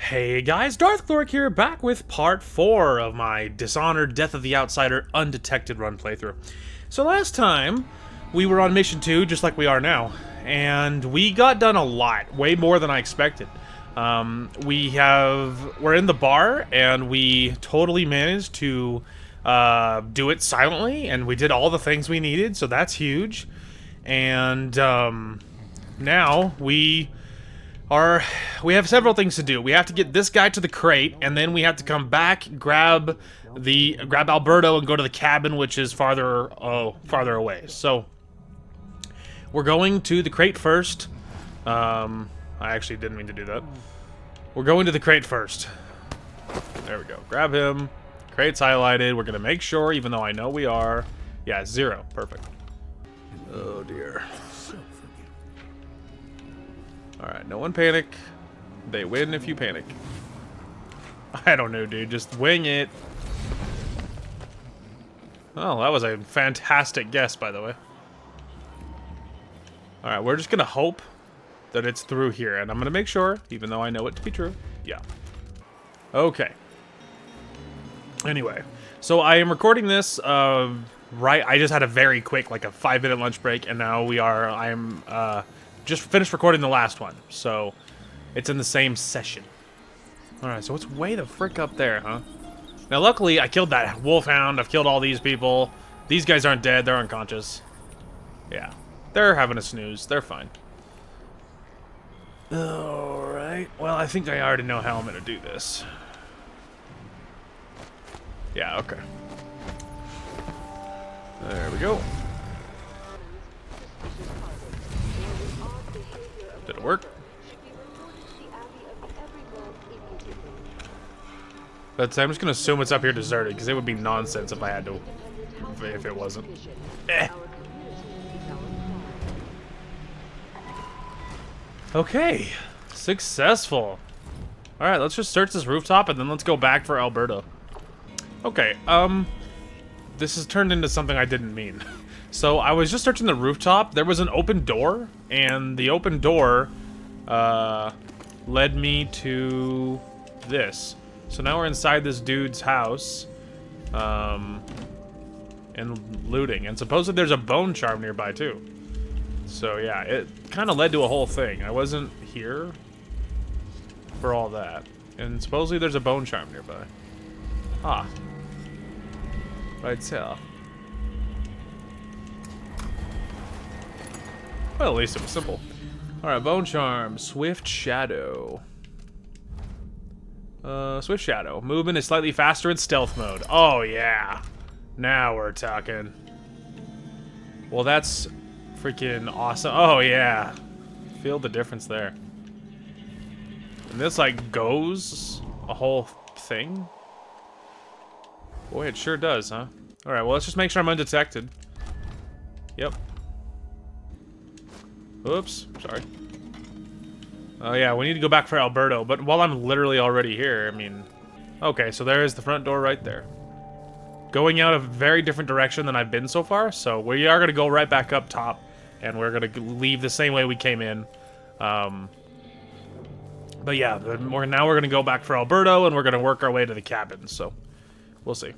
Hey guys, Darth Gloric here, back with part 4 of my Dishonored Death of the Outsider Undetected Run playthrough. So last time, we were on mission 2, just like we are now, and we got done a lot, way more than I expected. We're in the bar, and we totally managed to do it silently, and we did all the things we needed, so that's huge. And now we have several things to do. We have to get this guy to the crate, and then we have to come back, grab Alberto, and go to the cabin, which is farther away. So we're going to the crate first. I actually didn't mean to do that. We're going to the crate first. There we go. Grab him. Crate's highlighted. We're gonna make sure, even though I know we are. Yeah, 0. Perfect. Oh dear. Alright, no one panic. They win if you panic. I don't know, dude. Just wing it. Oh, that was a fantastic guess, by the way. Alright, we're just gonna hope that it's through here. And I'm gonna make sure, even though I know it to be true. Yeah. Okay. Anyway, so I am recording this, I just had a very quick, like a 5-minute lunch break, and now I'm just finished recording the last one, so it's in the same session. Alright, so it's way the frick up there, huh? Now, luckily, I killed that wolfhound. I've killed all these people. These guys aren't dead. They're unconscious. Yeah. They're having a snooze. They're fine. Alright. Well, I think I already know how I'm gonna do this. Yeah, okay. There we go. Did it work? I'm just gonna assume it's up here deserted, because it would be nonsense if I had to, if it wasn't. Okay, successful. All right, let's just search this rooftop and then let's go back for Alberto. Okay, this has turned into something I didn't mean. So I was just searching the rooftop. There was an open door, and the open door led me to this. So now we're inside this dude's house, and looting. And supposedly there's a bone charm nearby too. So yeah, it kind of led to a whole thing. I wasn't here for all that. And supposedly there's a bone charm nearby. Ah. Right here. Well, at least it was simple. Alright, bone charm. Swift shadow. Swift shadow. Movement is slightly faster in stealth mode. Oh, yeah. Now we're talking. Well, that's freaking awesome. Oh, yeah. Feel the difference there. And this, like, goes a whole thing? Boy, it sure does, huh? Alright, well, let's just make sure I'm undetected. Yep. Oops, sorry. Oh yeah, we need to go back for Alberto, but while I'm literally already here, I mean... Okay, so there is the front door right there. Going out a very different direction than I've been so far, so we are going to go right back up top, and we're going to leave the same way we came in. But yeah, now we're going to go back for Alberto, and we're going to work our way to the cabin, so... We'll see.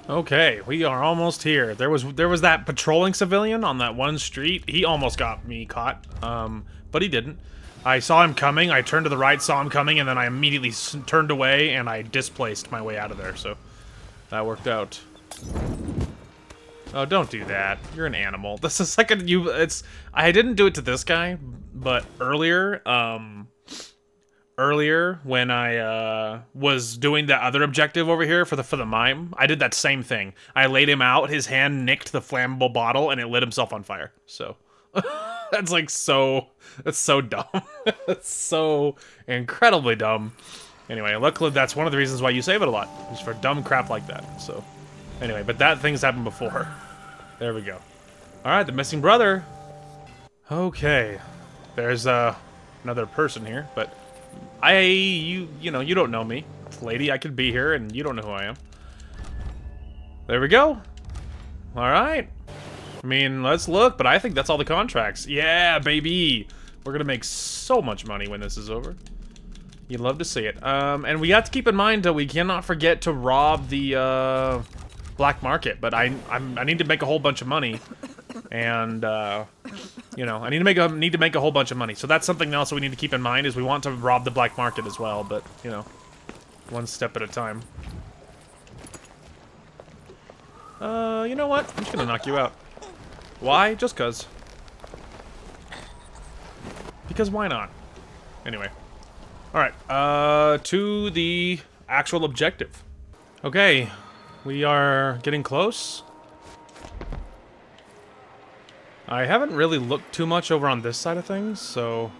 Okay, we are almost here. There was that patrolling civilian on that one street. He almost got me caught, but he didn't. I saw him coming. I turned to the right, saw him coming, and then I immediately turned away and I displaced my way out of there. So that worked out. Oh, don't do that. You're an animal. This is like I didn't do it to this guy, but earlier when I was doing the other objective over here for the mime, I did that same thing. I laid him out, his hand nicked the flammable bottle, and it lit himself on fire. So that's like that's so dumb. That's so incredibly dumb. Anyway, luckily that's one of the reasons why you save it a lot, is for dumb crap like that. So anyway, but that thing's happened before. There we go. All right, the missing brother. Okay, there's another person here, but you don't know me. Lady, I could be here and you don't know who I am. There we go. Alright. I mean, let's look, but I think that's all the contracts. Yeah, baby! We're gonna make so much money when this is over. You love to see it. And we have to keep in mind that we cannot forget to rob the black market. But I need to make a whole bunch of money, and you know, I need to make a whole bunch of money. So that's something else that we need to keep in mind, is we want to rob the black market as well. But you know, one step at a time. You know what? I'm just gonna knock you out. Why? Just 'cause. Because why not? Anyway. Alright, to the actual objective. Okay, we are getting close. I haven't really looked too much over on this side of things, so...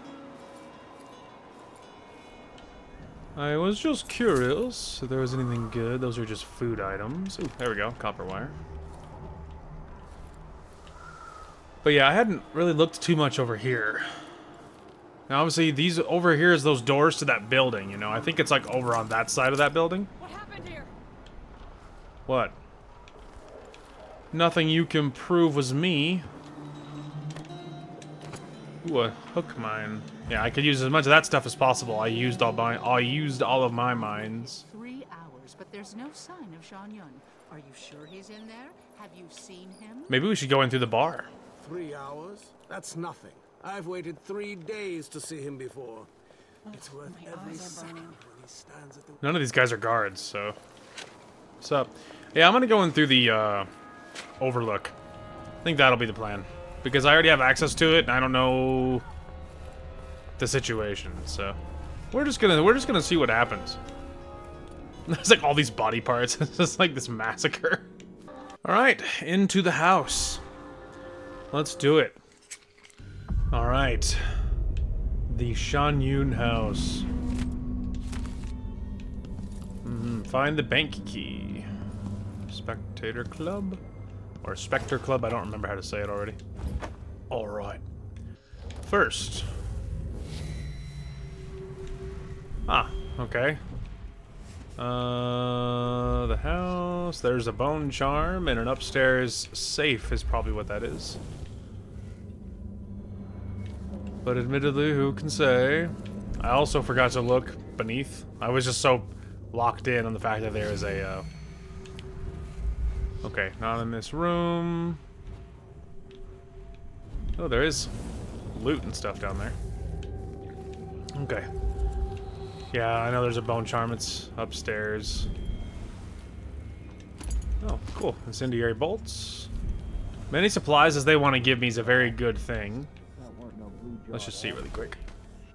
I was just curious if there was anything good. Those are just food items. Ooh, there we go, copper wire. But yeah, I hadn't really looked too much over here. Now, obviously, these over here is those doors to that building, you know? I think it's, like, over on that side of that building. What happened here? What? Nothing you can prove was me. Ooh, a hook mine. Yeah, I could use as much of that stuff as possible. I used all of my mines. 3 hours, but there's no sign of Sean Yun. Are you sure he's in there? Have you seen him? Maybe we should go in through the bar. 3 hours? That's nothing. I've waited 3 days to see him before. It's worth every second when he stands at the... None of these guys are guards, so... What's up? Yeah, I'm gonna go in through the, overlook. I think that'll be the plan. Because I already have access to it, and I don't know... the situation, so... We're just gonna see what happens. There's like all these body parts. It's just like this massacre. Alright, into the house. Let's do it. Alright. The Sean Yun house. Find the bank key. Spectator Club? Or Spectre Club, I don't remember how to say it already. Alright. First. Ah, okay. The house. There's a bone charm and an upstairs safe is probably what that is. But admittedly, who can say? I also forgot to look beneath. I was just so locked in on the fact that there is a, okay, not in this room. Oh, there is loot and stuff down there. Okay. Yeah, I know there's a bone charm. It's upstairs. Oh, cool. Incendiary bolts. Many supplies as they want to give me is a very good thing. Let's just see really quick.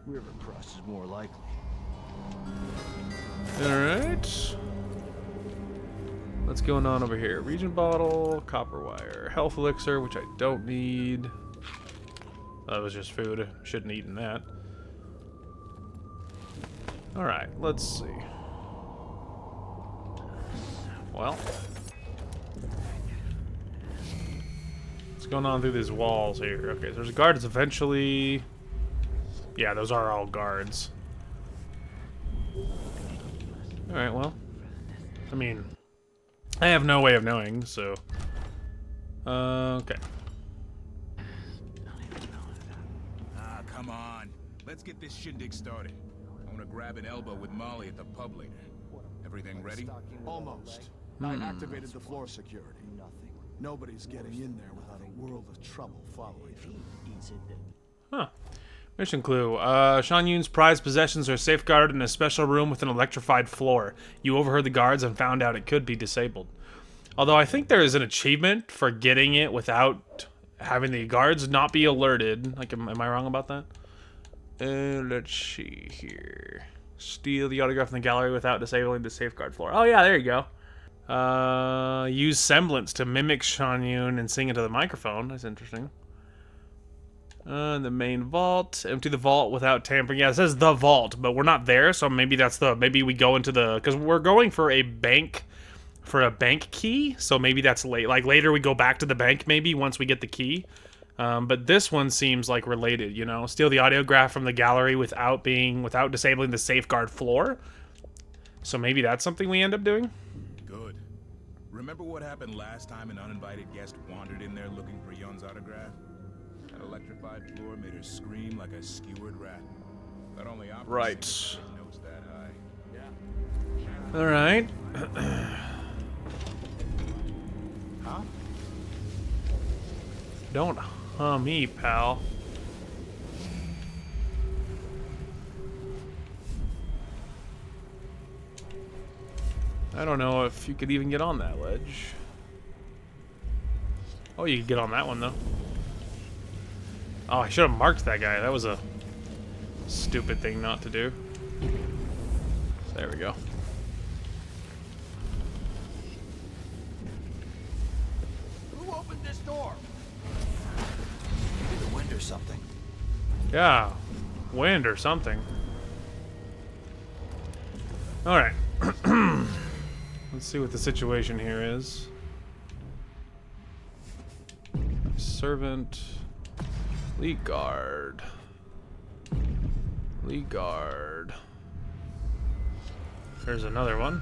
River cross is more likely. Alright. What's going on over here? Region bottle, copper wire, health elixir, which I don't need. That was just food. Shouldn't have eaten that. Alright, let's see. Well. What's going on through these walls here? Okay, so there's guards eventually. Yeah, those are all guards. Alright, well. I mean, I have no way of knowing, so. Okay. Ah, come on. Let's get this shindig started. I want to grab an elbow with Molly at the pub later. Everything ready? Almost. I activated the floor security. Nobody's getting in there without a world of trouble following them. Huh. Mission clue. Sean Yun's prized possessions are safeguarded in a special room with an electrified floor. You overheard the guards and found out it could be disabled. Although I think there is an achievement for getting it without having the guards not be alerted. Like, am I wrong about that? Let's see here. Steal the autograph in the gallery without disabling the safeguard floor. Oh yeah, there you go. Use semblance to mimic Sean Yun and sing into the microphone. That's interesting. The main vault. Empty the vault without tampering. Yeah, it says the vault, but we're not there, so maybe that's the... Maybe we go into the... Because we're going for a bank... For a bank key, so maybe that's late. Like, later we go back to the bank, maybe, once we get the key. But this one seems like related, you know? Steal the audiograph from the gallery without disabling the safeguard floor. So maybe that's something we end up doing? Good. Remember what happened last time an uninvited guest wandered in there looking for Yun's autograph? That electrified floor made her scream like a skewered rat. Not only Right. operates, no jumps that high. All right. Huh? Don't me, pal. I don't know if you could even get on that ledge. Oh, you could get on that one, though. Oh, I should have marked that guy. That was a stupid thing not to do. There we go. Who opened this door? Maybe the wind or something. Yeah, wind or something. All right. Let's see what the situation here is. Servant. Lead guard. Lead guard. There's another one.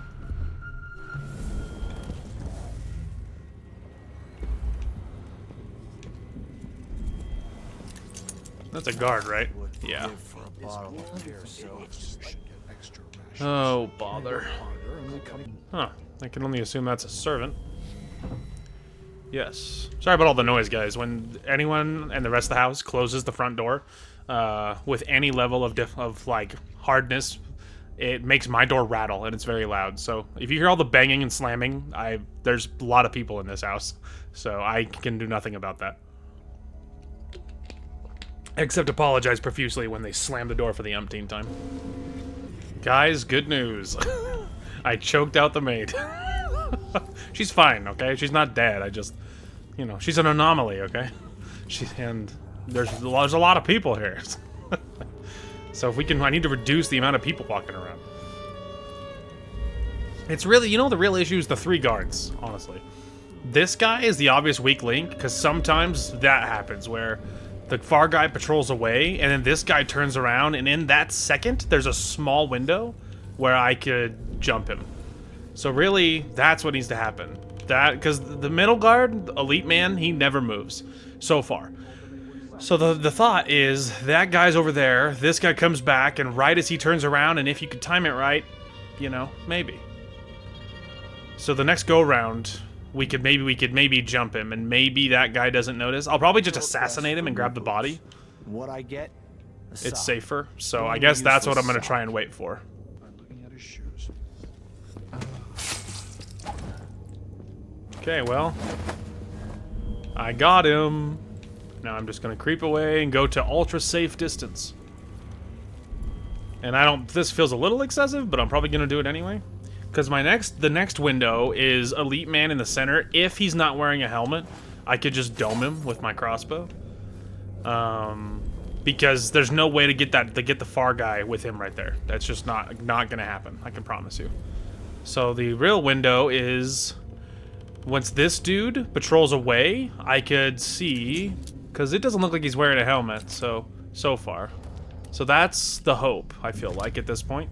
That's a guard, right? Yeah. For a bottle of beer, so extra ration. Oh, bother. Huh. I can only assume that's a servant. Yes. Sorry about all the noise, guys. When anyone and the rest of the house closes the front door, with any level of like hardness, it makes my door rattle and it's very loud. So if you hear all the banging and slamming, there's a lot of people in this house, so I can do nothing about that. Except apologize profusely when they slam the door for the umpteenth time. Guys, good news. I choked out the maid. She's fine, okay? She's not dead. I just, you know, she's an anomaly, okay? And there's a lot of people here. So if we can, I need to reduce the amount of people walking around. It's really, you know, the real issue is the 3 guards, honestly. This guy is the obvious weak link, because sometimes that happens, where the far guy patrols away, and then this guy turns around, and in that second, there's a small window where I could jump him. So really, that's what needs to happen. Because the middle guard, elite man, he never moves, so far. So the thought is, that guy's over there, this guy comes back, and right as he turns around, and if you could time it right, you know, maybe. So the next go-round, we could maybe jump him, and maybe that guy doesn't notice. I'll probably just assassinate him and grab the body. What I get? It's safer, so I guess that's what I'm gonna try and wait for. Looking at his shoes. Okay, well, I got him. Now I'm just gonna creep away and go to ultra safe distance. And this feels a little excessive, but I'm probably gonna do it anyway. Because the next window is elite man in the center. If he's not wearing a helmet, I could just dome him with my crossbow. Because there's no way to get the far guy with him right there. That's just not gonna happen. I can promise you. So the real window is once this dude patrols away, I could see, because it doesn't look like he's wearing a helmet. So far, so that's the hope. I feel like at this point.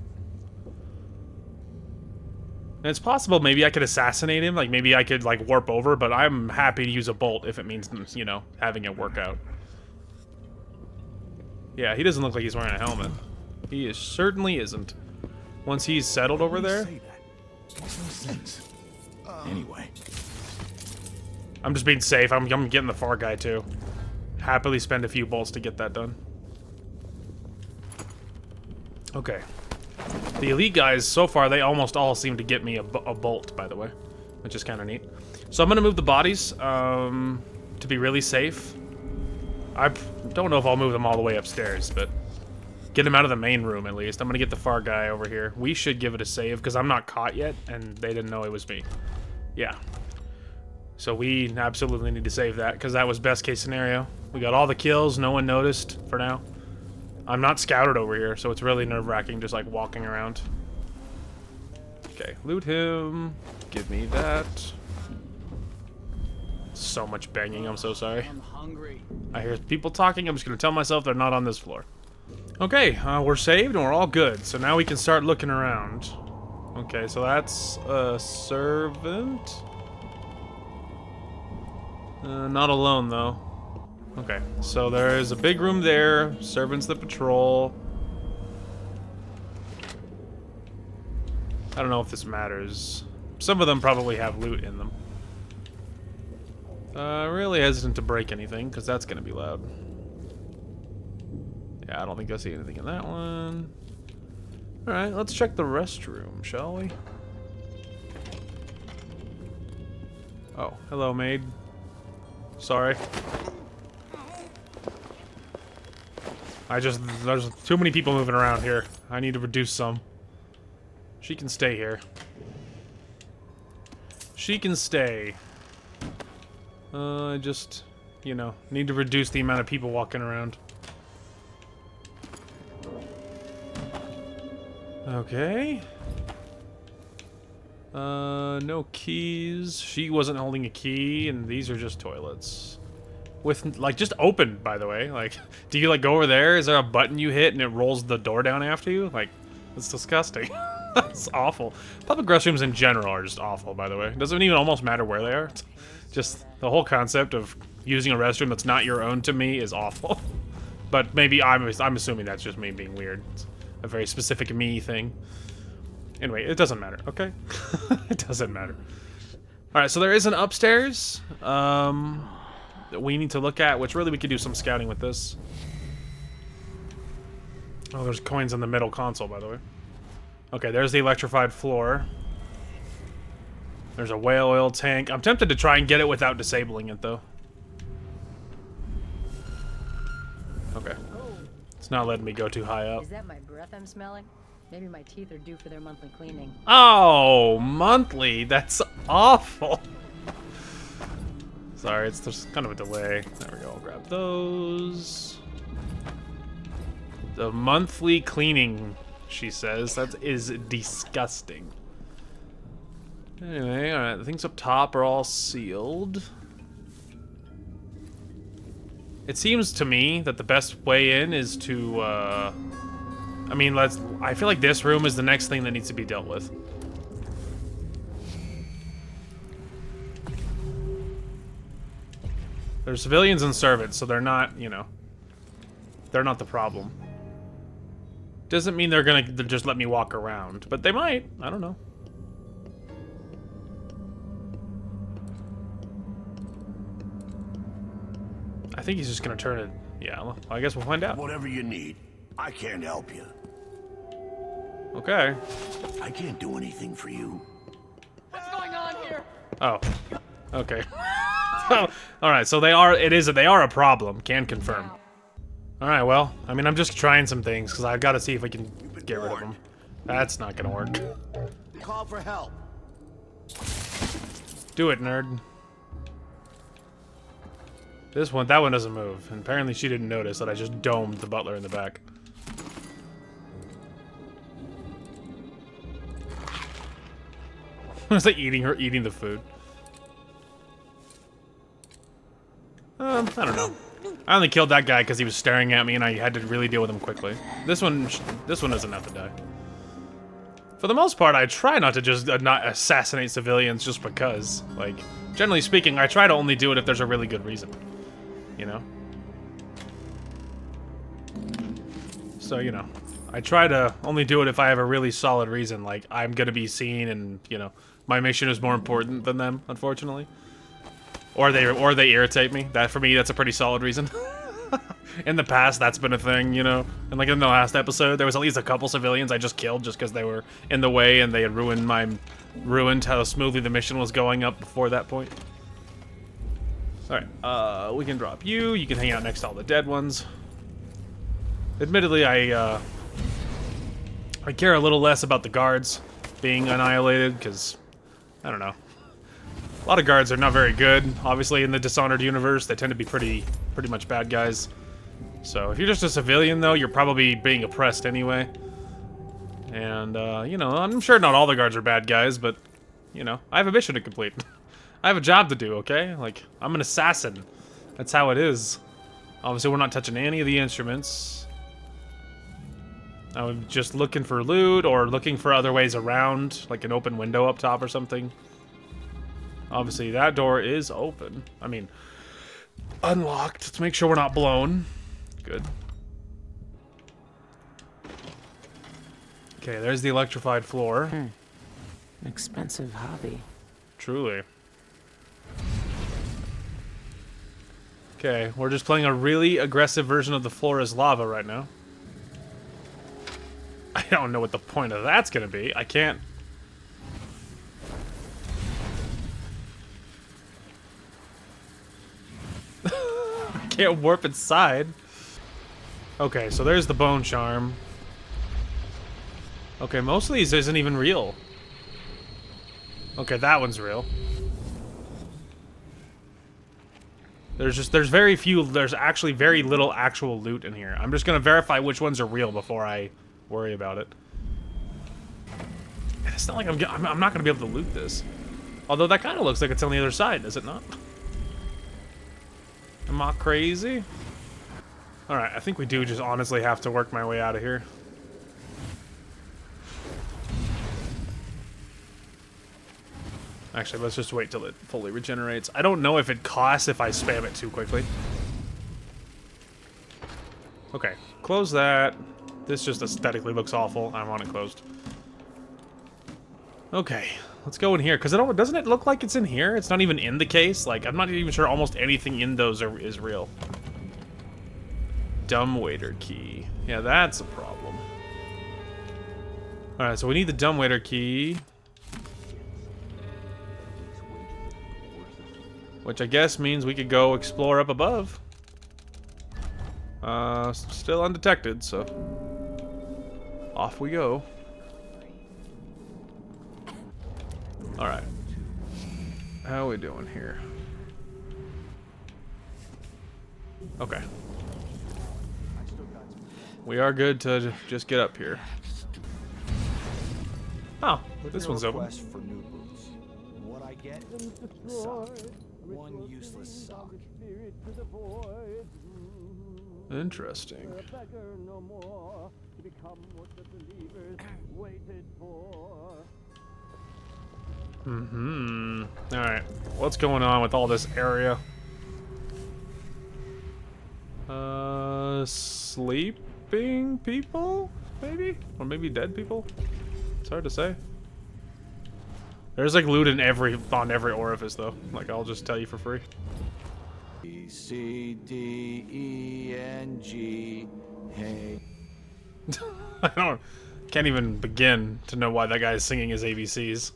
And it's possible maybe I could assassinate him, like maybe I could like warp over, but I'm happy to use a bolt if it means, you know, having it work out. Yeah, he doesn't look like he's wearing a helmet. He certainly isn't. Once he's settled over there. Anyway. I'm just being safe. I'm getting the far guy too. Happily spend a few bolts to get that done. Okay. The elite guys, so far, they almost all seem to get me a bolt, by the way, which is kind of neat. So I'm going to move the bodies to be really safe. I don't know if I'll move them all the way upstairs, but get them out of the main room at least. I'm going to get the far guy over here. We should give it a save because I'm not caught yet, and they didn't know it was me. Yeah. So we absolutely need to save that because that was best case scenario. We got all the kills. No one noticed for now. I'm not scouted over here, so it's really nerve-wracking just, like, walking around. Okay, loot him. Give me that. So much banging, I'm so sorry. I'm hungry. I hear people talking, I'm just gonna tell myself they're not on this floor. Okay, we're saved and we're all good, so now we can start looking around. Okay, so that's a servant. Not alone, though. Okay, so there is a big room there, servants that patrol. I don't know if this matters. Some of them probably have loot in them. Really hesitant to break anything, because that's going to be loud. Yeah, I don't think I see anything in that one. Alright, let's check the restroom, shall we? Oh, hello, maid. Sorry. There's too many people moving around here. I need to reduce some. She can stay here. She can stay. Just, you know, need to reduce the amount of people walking around. Okay. No keys. She wasn't holding a key, and these are just toilets. With, like, just open, by the way. Like, do you, like, go over there? Is there a button you hit and it rolls the door down after you? Like, that's disgusting. That's awful. Public restrooms in general are just awful, by the way. It doesn't even almost matter where they are. It's just the whole concept of using a restroom that's not your own to me is awful. But maybe I'm assuming that's just me being weird. It's a very specific me thing. Anyway, it doesn't matter, okay? It doesn't matter. Alright, so there is an upstairs that we need to look at, which really we could do some scouting with this. Oh, there's coins in the middle console, by the way. Okay, there's the electrified floor. There's a whale oil tank. I'm tempted to try and get it without disabling it, though. Okay. It's not letting me go too high up. Is that my breath I'm smelling? Maybe my teeth are due for their monthly cleaning. Oh, monthly? That's awful. Sorry, there's kind of a delay. There we go, I'll grab those. The monthly cleaning, she says. That is disgusting. Anyway, alright, the things up top are all sealed. It seems to me that the best way in is to, I mean, I feel like this room is the next thing that needs to be dealt with. There's civilians and servants, so they're not, you know, they're not the problem. Doesn't mean they're gonna just let me walk around, but they might. I don't know. I think he's just gonna turn it. Yeah, well, I guess we'll find out. Whatever you need, I can't help you. Okay. I can't do anything for you. What's going on here? Oh. Okay. Oh, all right. So they are. They are a problem. Can confirm. All right. Well, I mean, I'm just trying some things because I've got to see if I can get rid of them. That's not gonna work. Call for help. Do it, nerd. That one doesn't move. And apparently she didn't notice that I just domed the butler in the back. It's like eating the food. I don't know. I only killed that guy because he was staring at me and I had to really deal with him quickly. This one doesn't have to die. For the most part, I try not to just not assassinate civilians just because. Like, generally speaking, I try to only do it if there's a really good reason. You know? So, you know, I try to only do it if I have a really solid reason, like I'm gonna be seen and, you know, my mission is more important than them, unfortunately. Or they irritate me. That, for me, that's a pretty solid reason. In the past, that's been a thing, you know? And like in the last episode, there was at least a couple civilians I just killed just because they were in the way and they had ruined how smoothly the mission was going up before that point. Alright, we can drop you. You can hang out next to all the dead ones. Admittedly, I care a little less about the guards being annihilated, because, I don't know. A lot of guards are not very good. Obviously, in the Dishonored universe, they tend to be pretty much bad guys. So, if you're just a civilian, though, you're probably being oppressed anyway. And, you know, I'm sure not all the guards are bad guys, but, you know, I have a mission to complete. I have a job to do, okay? Like, I'm an assassin. That's how it is. Obviously, we're not touching any of the instruments. I'm just looking for loot or looking for other ways around, like an open window up top or something. Obviously, that door is open. I mean, unlocked. Let's make sure we're not blown. Good. Okay, there's the electrified floor. Expensive hobby. Truly. Okay, we're just playing a really aggressive version of the floor is lava right now. I don't know what the point of that's gonna be. I can't... I can't warp inside. Okay, so there's the bone charm. Okay, most of these isn't even real. Okay, that one's real. There's actually very little actual loot in here. I'm just gonna verify which ones are real before I worry about it. And it's not like I'm not gonna be able to loot this. Although that kind of looks like it's on the other side, does it not? Am I crazy? Alright, I think we do just honestly have to work my way out of here. Actually, let's just wait till it fully regenerates. I don't know if it costs if I spam it too quickly. Okay, close that. This just aesthetically looks awful. I want it closed. Okay, let's go in here. Because doesn't it look like it's in here? It's not even in the case. Like, I'm not even sure almost anything in those is real. Dumbwaiter key. Yeah, that's a problem. Alright, so we need the dumbwaiter key. Which I guess means we could go explore up above. Still undetected, so... off we go. Alright. How are we doing here? Okay. We are good to just get up here. Oh, this one's open. For new boots. What I get? A sock. One useless sock. Interesting. Mm-hmm. Alright. What's going on with all this area? Sleeping people? Maybe? Or maybe dead people? It's hard to say. There's like loot in on every orifice though. Like I'll just tell you for free. B, C, D, E, N, G, hey. Can't even begin to know why that guy is singing his ABCs.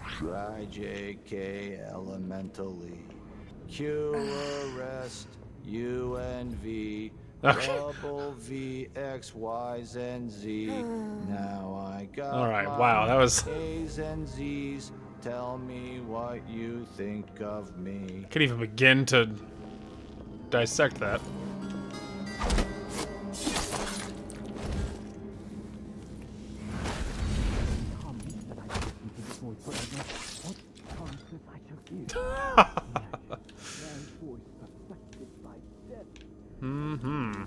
I, J, K, elementally. Q, arrest, U, and V. Okay. Double V, X, Y, and Z. Now I got Alright, wow, that was... A's and Z's. Tell me what you think of me. Can't even begin to dissect that. Mm-hmm.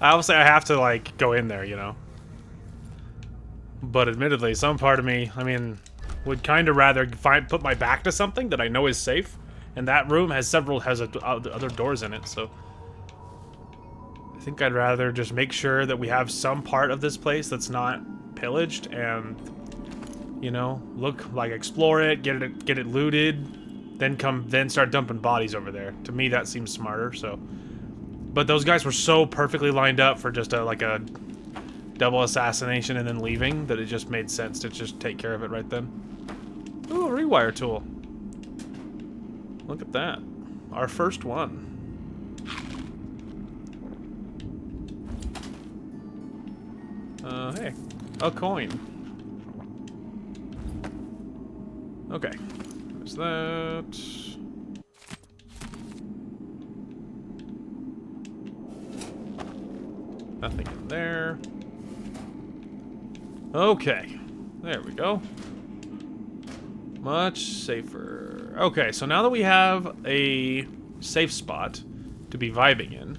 Obviously, I have to, like, go in there, you know? But admittedly, some part of me, I mean, would kind of rather put my back to something that I know is safe. And that room has other doors in it, so... I think I'd rather just make sure that we have some part of this place that's not pillaged and... you know, explore it, get it looted, then start dumping bodies over there. To me, that seems smarter. So, but those guys were so perfectly lined up for just a double assassination and then leaving that it just made sense to just take care of it right then. Ooh, a rewire tool. Look at that, our first one. Hey, a coin. Okay, there's that. Nothing in there. Okay, there we go. Much safer. Okay, so now that we have a safe spot to be vibing in,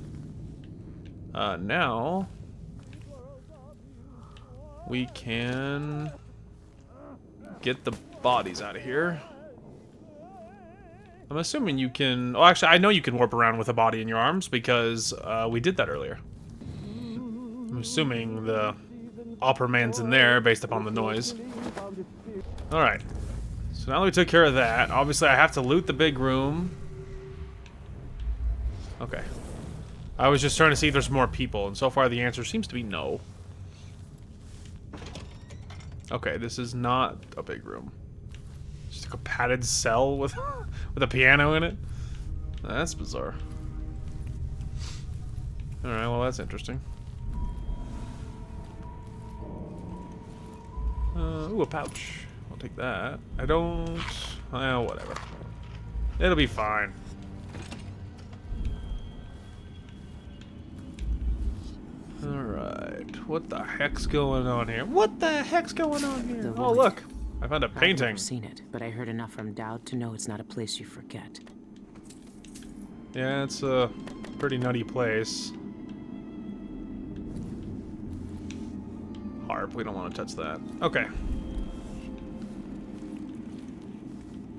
now we can get the bodies out of here. I'm assuming you can... oh, actually, I know you can warp around with a body in your arms because we did that earlier. I'm assuming the opera man's in there based upon the noise. Alright. So now that we took care of that, obviously I have to loot the big room. Okay. I was just trying to see if there's more people, and so far the answer seems to be no. Okay, this is not a big room. Just like a padded cell with with a piano in it. That's bizarre. Alright, well that's interesting. Ooh, a pouch. I'll take that. I don't... Well, whatever. It'll be fine. Alright. What the heck's going on here? What the heck's going on here? Oh, look. I found a painting. I've never seen it, but I heard enough from Dowd to know it's not a place you forget. Yeah, it's a pretty nutty place. Harp, we don't want to touch that. Okay.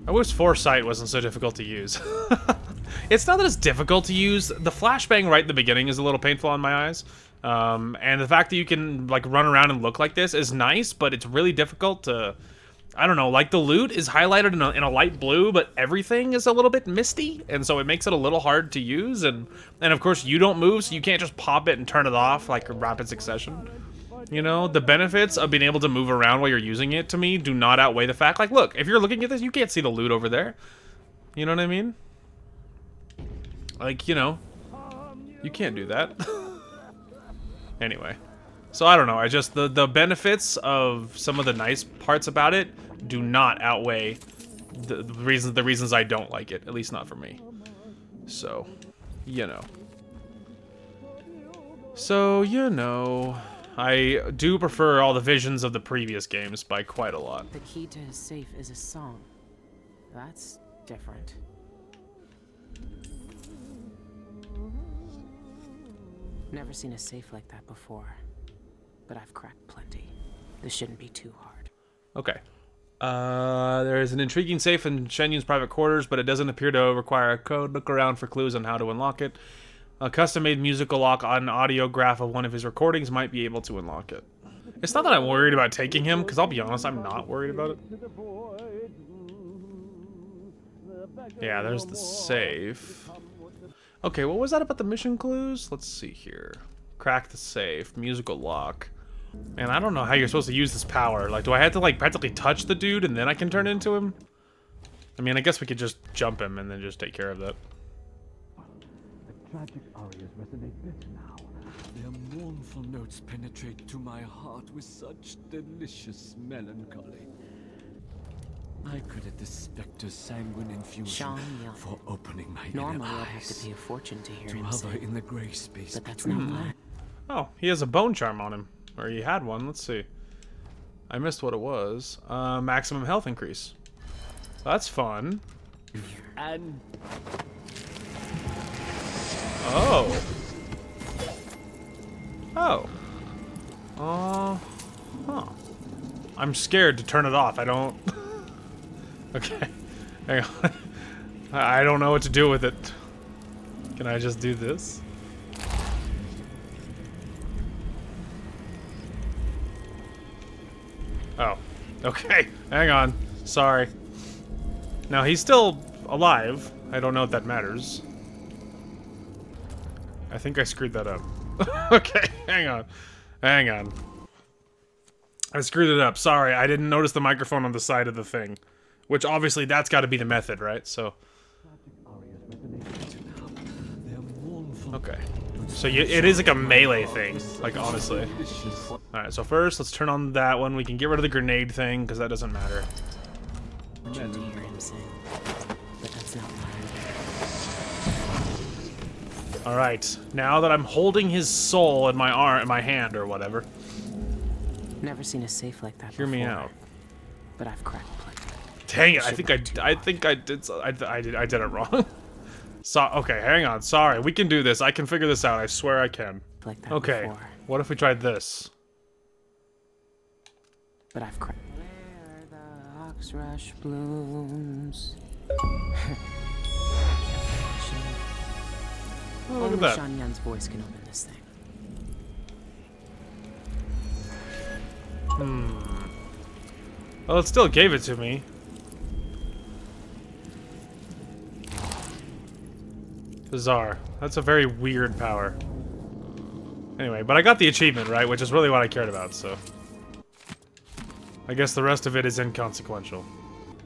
I wish Foresight wasn't so difficult to use. It's not that it's difficult to use. The flashbang right at the beginning is a little painful on my eyes. And the fact that you can like run around and look like this is nice, but it's really difficult to... I don't know, like the loot is highlighted in a light blue, but everything is a little bit misty, and so it makes it a little hard to use, and of course you don't move, so you can't just pop it and turn it off like in rapid succession. You know, the benefits of being able to move around while you're using it, to me, do not outweigh the fact, like, look, if you're looking at this, you can't see the loot over there. You know what I mean? Like, you know, you can't do that. Anyway. So I don't know, I just, the benefits of some of the nice parts about it do not outweigh the reasons I don't like it, at least not for me. So, you know. So, you know, I do prefer all the visions of the previous games by quite a lot. The key to his safe is a song. That's different. Never seen a safe like that before. But I've cracked plenty. This shouldn't be too hard. Okay. There is an intriguing safe in Shen Yun's private quarters, but it doesn't appear to require a code. Look around for clues on how to unlock it. A custom-made musical lock on an audiograph of one of his recordings might be able to unlock it. It's not that I'm worried about taking him, because I'll be honest, I'm not worried about it. Yeah, there's the safe. Okay, what was that about the mission clues? Let's see here. Crack the safe. Musical lock. Man, I don't know how you're supposed to use this power. Like, do I have to, like, practically touch the dude and then I can turn into him? I mean, I guess we could just jump him and then just take care of that. The tragic arias resonate better now. Their mournful notes penetrate to my heart with such delicious melancholy. I credit the specter's sanguine infusion for opening my Normally, inner I'd have to eyes pay a fortune to hear to him hover sing. in the gray space But that's between not mine. Oh, he has a bone charm on him. Or he had one. Let's see. I missed what it was. Maximum health increase. That's fun. and Oh. Oh. Huh. I'm scared to turn it off. I don't... Okay. Hang on. I don't know what to do with it. Can I just do this? Oh. Okay. Hang on. Sorry. Now, he's still alive. I don't know if that matters. I think I screwed that up. Okay, hang on. Hang on. I screwed it up. Sorry, I didn't notice the microphone on the side of the thing. Which, obviously, that's got to be the method, right? So... Okay. So it is like a melee thing, like, honestly. Alright, so first, let's turn on that one. We can get rid of the grenade thing, because that doesn't matter. To hear him sing. But that's not mine. Alright, now that I'm holding his soul in my arm, in my hand, or whatever. Never seen a safe like that Hear before. me out. But I've cracked plenty. Dang it! I think I did it wrong. So okay, hang on. Sorry, we can do this. I can figure this out. I swear I can. Like that Okay. before. What if we tried this? But I've cracked. Where the ox rush blooms. Oh, look Only at that. Sean Yun's voice can open this thing. Well, it still gave it to me. Bizarre. That's a very weird power. Anyway, but I got the achievement, right? Which is really what I cared about, so... I guess the rest of it is inconsequential.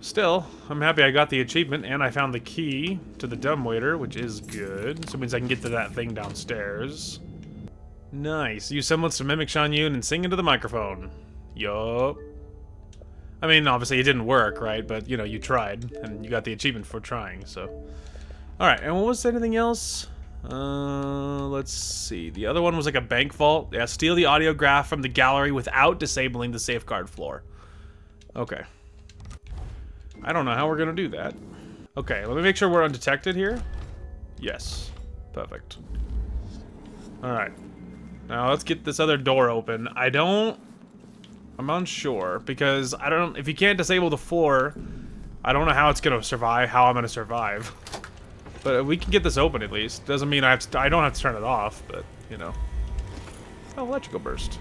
Still, I'm happy I got the achievement, and I found the key to the dumbwaiter, which is good. So it means I can get to that thing downstairs. Nice. Use semblance to mimic Shan Yun and sing into the microphone. Yup. I mean, obviously it didn't work, right? But, you know, you tried, and you got the achievement for trying, so... Alright, and what was anything else? Let's see. The other one was like a bank vault. Yeah, steal the audiograph from the gallery without disabling the safeguard floor. Okay. I don't know how we're gonna do that. Okay, let me make sure we're undetected here. Yes. Perfect. Alright. Now let's get this other door open. I'm unsure, because I don't... If you can't disable the floor, I don't know how it's gonna survive, how I'm gonna survive. But we can get this open at least. Doesn't mean I don't have to turn it off, but, you know. Oh, electrical burst.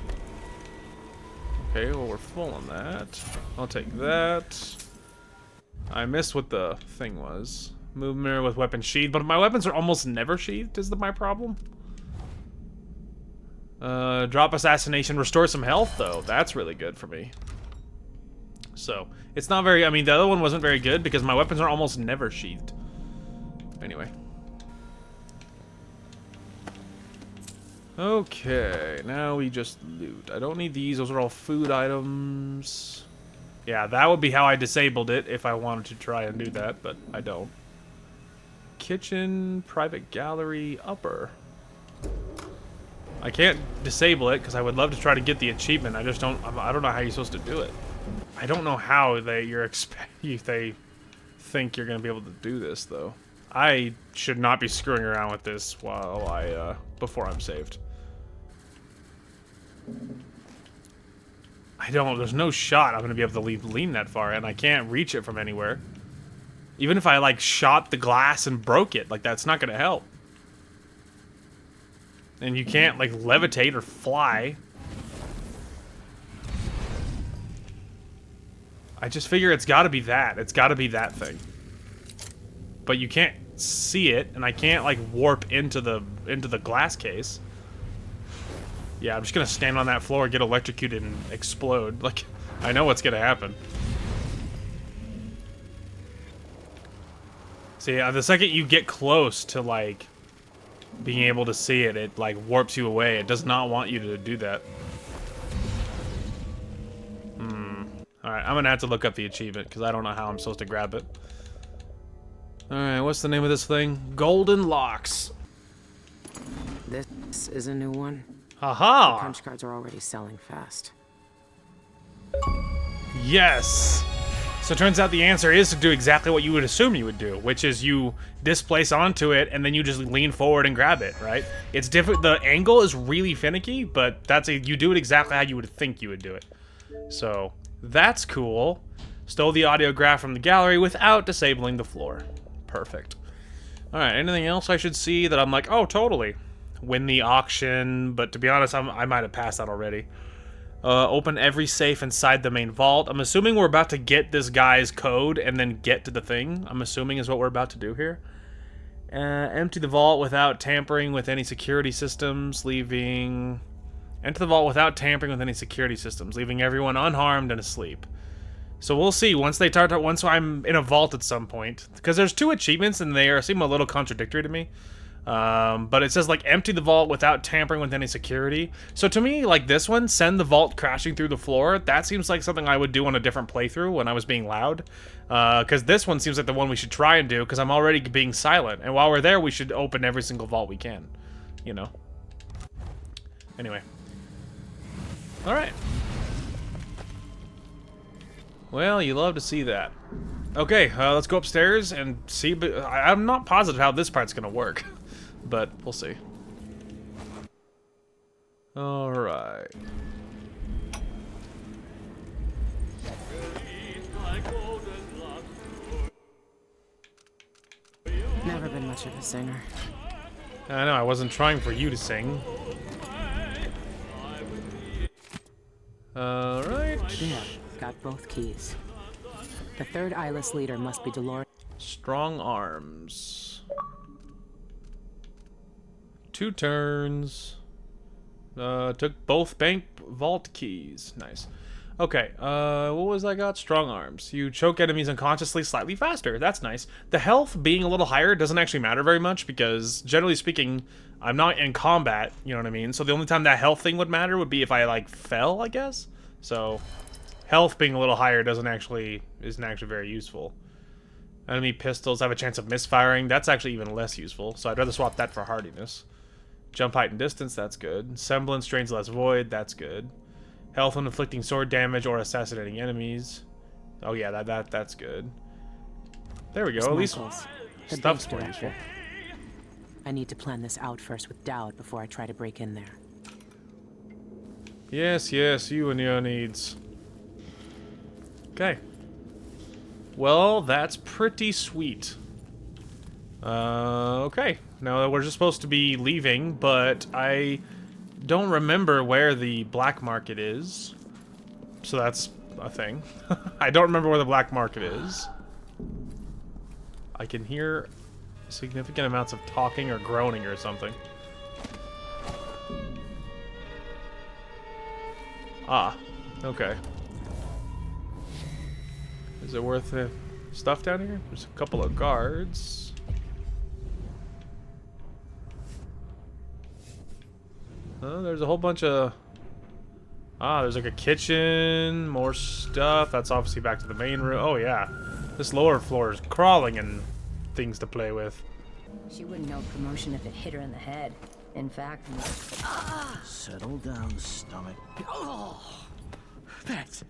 Okay, well, we're full on that. I'll take that. I missed what the thing was. Movement with weapon sheathed, but my weapons are almost never sheathed, is my problem. Drop assassination, restore some health, though. That's really good for me. So, it's not very... I mean, the other one wasn't very good because my weapons are almost never sheathed. Anyway. Okay, now we just loot. I don't need these. Those are all food items. Yeah, that would be how I disabled it if I wanted to try and do that, but I don't. Kitchen, private gallery, upper. I can't disable it because I would love to try to get the achievement. I just don't. I don't know how you're supposed to do it. I don't know how they think you're gonna be able to do this though. I should not be screwing around with this while before I'm saved. There's no shot I'm gonna be able to lean that far, and I can't reach it from anywhere. Even if I, like, shot the glass and broke it, like, that's not gonna help. And you can't, like, levitate or fly. I just figure it's gotta be that. It's gotta be that thing. But you can't see it, and I can't like warp into the glass case. Yeah, I'm just gonna stand on that floor, get electrocuted, and explode. Like, I know what's gonna happen. See, the second you get close to like being able to see it, it like warps you away. It does not want you to do that. Alright, I'm gonna have to look up the achievement because I don't know how I'm supposed to grab it. Alright, what's the name of this thing? Golden Locks. This is a new one. Haha! The punch cards are already selling fast. Yes! So it turns out the answer is to do exactly what you would assume you would do, which is you displace onto it and then you just lean forward and grab it, right? It's different. The angle is really finicky, but you do it exactly how you would think you would do it. So that's cool. Stole the audiograph from the gallery without disabling the floor. Perfect. Alright, anything else I should see that I'm like, oh, totally. Win the auction, but to be honest, I might have passed that already. Open every safe inside the main vault. I'm assuming we're about to get this guy's code and then get to the thing. I'm assuming is what we're about to do here. Empty the vault without tampering with any security systems, leaving... Enter the vault without tampering with any security systems, leaving everyone unharmed and asleep. So we'll see once I'm in a vault at some point, because there's 2 achievements and they seem a little contradictory to me. But it says like empty the vault without tampering with any security. So to me, like this one, send the vault crashing through the floor. That seems like something I would do on a different playthrough when I was being loud. Because this one seems like the one we should try and do because I'm already being silent. And while we're there, we should open every single vault we can. You know. Anyway. All right. Well, you love to see that. Okay, let's go upstairs and see. But I'm not positive how this part's gonna work, but we'll see. All right. Never been much of a singer. I know, I wasn't trying for you to sing. Alright. There, got both keys. The third eyeless leader must be Dolores. Strong arms. 2 turns. Took both bank vault keys. Nice. Okay, what was I got? Strong arms. You choke enemies unconsciously slightly faster. That's nice. The health being a little higher doesn't actually matter very much because, generally speaking, I'm not in combat, you know what I mean? So the only time that health thing would matter would be if I, like, fell, I guess? So, health being a little higher isn't actually very useful. Enemy pistols have a chance of misfiring. That's actually even less useful, so I'd rather swap that for hardiness. Jump height and distance, that's good. Semblance drains less void, that's good. Health when inflicting sword damage or assassinating enemies. Oh yeah, that's good. There we go, at least The stuff's base more useful. director. I need to plan this out first with Dowd before I try to break in there. Yes, you and your needs. Okay. Well, that's pretty sweet. Okay. Now we're just supposed to be leaving, but I don't remember where the black market is. So that's a thing. I don't remember where the black market is. I can hear significant amounts of talking or groaning or something. Ah, okay. Is it worth the stuff down here? There's a couple of guards. There's a whole bunch of... Ah, there's like a kitchen, more stuff. That's obviously back to the main room. Oh yeah, this lower floor is crawling and things to play with. She wouldn't know promotion if it hit her in the head. In fact, Settle down, stomach. Oh, that's...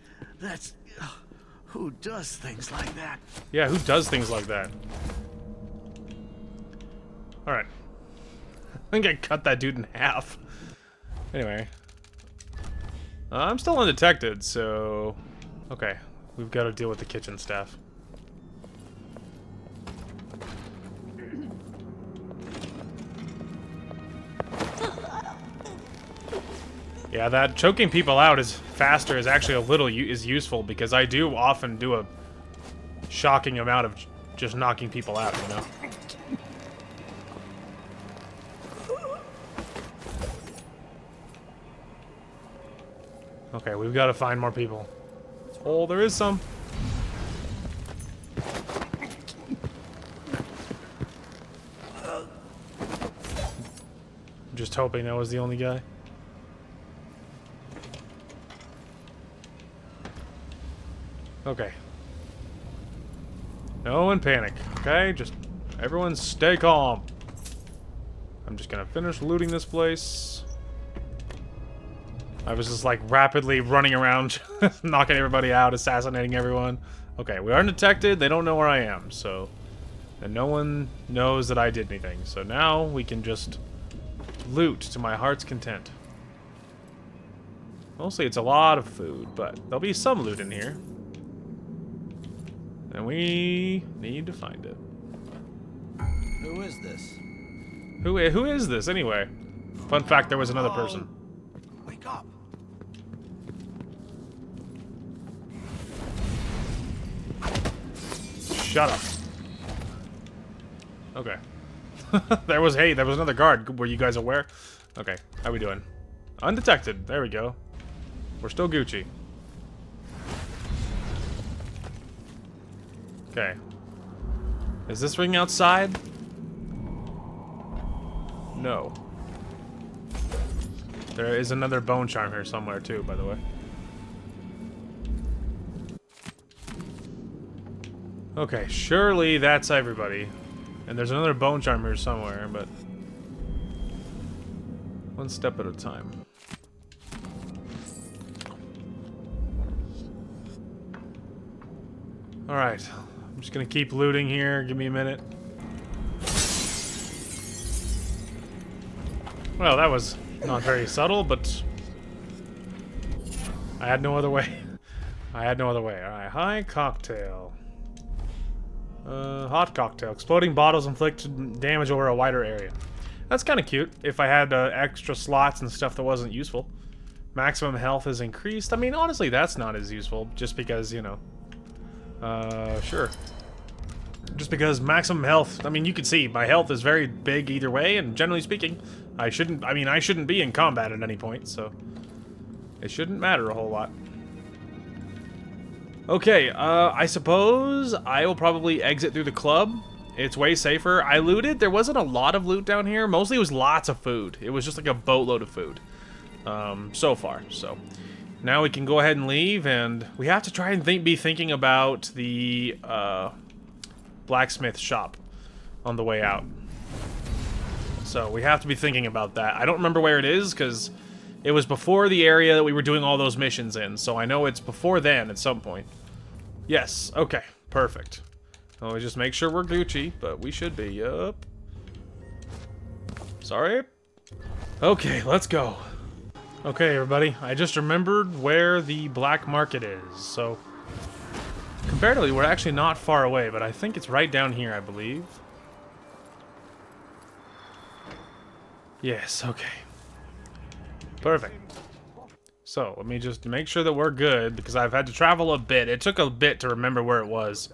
who does things like that? Yeah, who does things like that? Alright. I think I cut that dude in half. Anyway. I'm still undetected, so... Okay, we've got to deal with the kitchen staff. Yeah, that choking people out is faster is actually a little is useful because I do often do a shocking amount of just knocking people out, you know? Okay, we've got to find more people. Oh, there is some. I'm just hoping that was the only guy. Okay. No one panic, okay? Just everyone stay calm. I'm just gonna finish looting this place. I was just like rapidly running around, knocking everybody out, assassinating everyone. Okay, we are undetected. They don't know where I am, so... And no one knows that I did anything. So now we can just loot to my heart's content. Mostly it's a lot of food, but there'll be some loot in here. And we need to find it. Who is this? Who is this, anyway? Fun fact, there was another person. Wake up. Shut up. Okay. there was another guard. Were you guys aware? Okay, how we doing? Undetected. There we go. We're still Gucci. Okay. Is this ring outside? No. There is another bone charm here somewhere too, by the way. Okay, surely that's everybody. And there's another bone charm here somewhere, but... one step at a time. Alright. I'm just gonna keep looting here. Give me a minute. Well, that was not very subtle, but... I had no other way. I had no other way. Alright, high cocktail. Hot cocktail. Exploding bottles inflict damage over a wider area. That's kind of cute, if I had extra slots and stuff that wasn't useful. Maximum health is increased. I mean, honestly, that's not as useful, just because, you know. Sure. Just because maximum health, I mean, you can see my health is very big either way, and generally speaking, I shouldn't be in combat at any point, so it shouldn't matter a whole lot. Okay, I suppose I will probably exit through the club. It's way safer. I looted. There wasn't a lot of loot down here. Mostly it was lots of food. It was just like a boatload of food so far. So now we can go ahead and leave, and we have to try and be thinking about the blacksmith shop on the way out. So we have to be thinking about that. I don't remember where it is because it was before the area that we were doing all those missions in. So I know it's before then at some point. Yes, okay, perfect. Well, we just make sure we're Gucci, but we should be, yup. Sorry. Okay, let's go. Okay, everybody, I just remembered where the black market is, so comparatively, we're actually not far away, but I think it's right down here, I believe. Yes, okay. Perfect. So, let me just make sure that we're good, because I've had to travel a bit. It took a bit to remember where it was.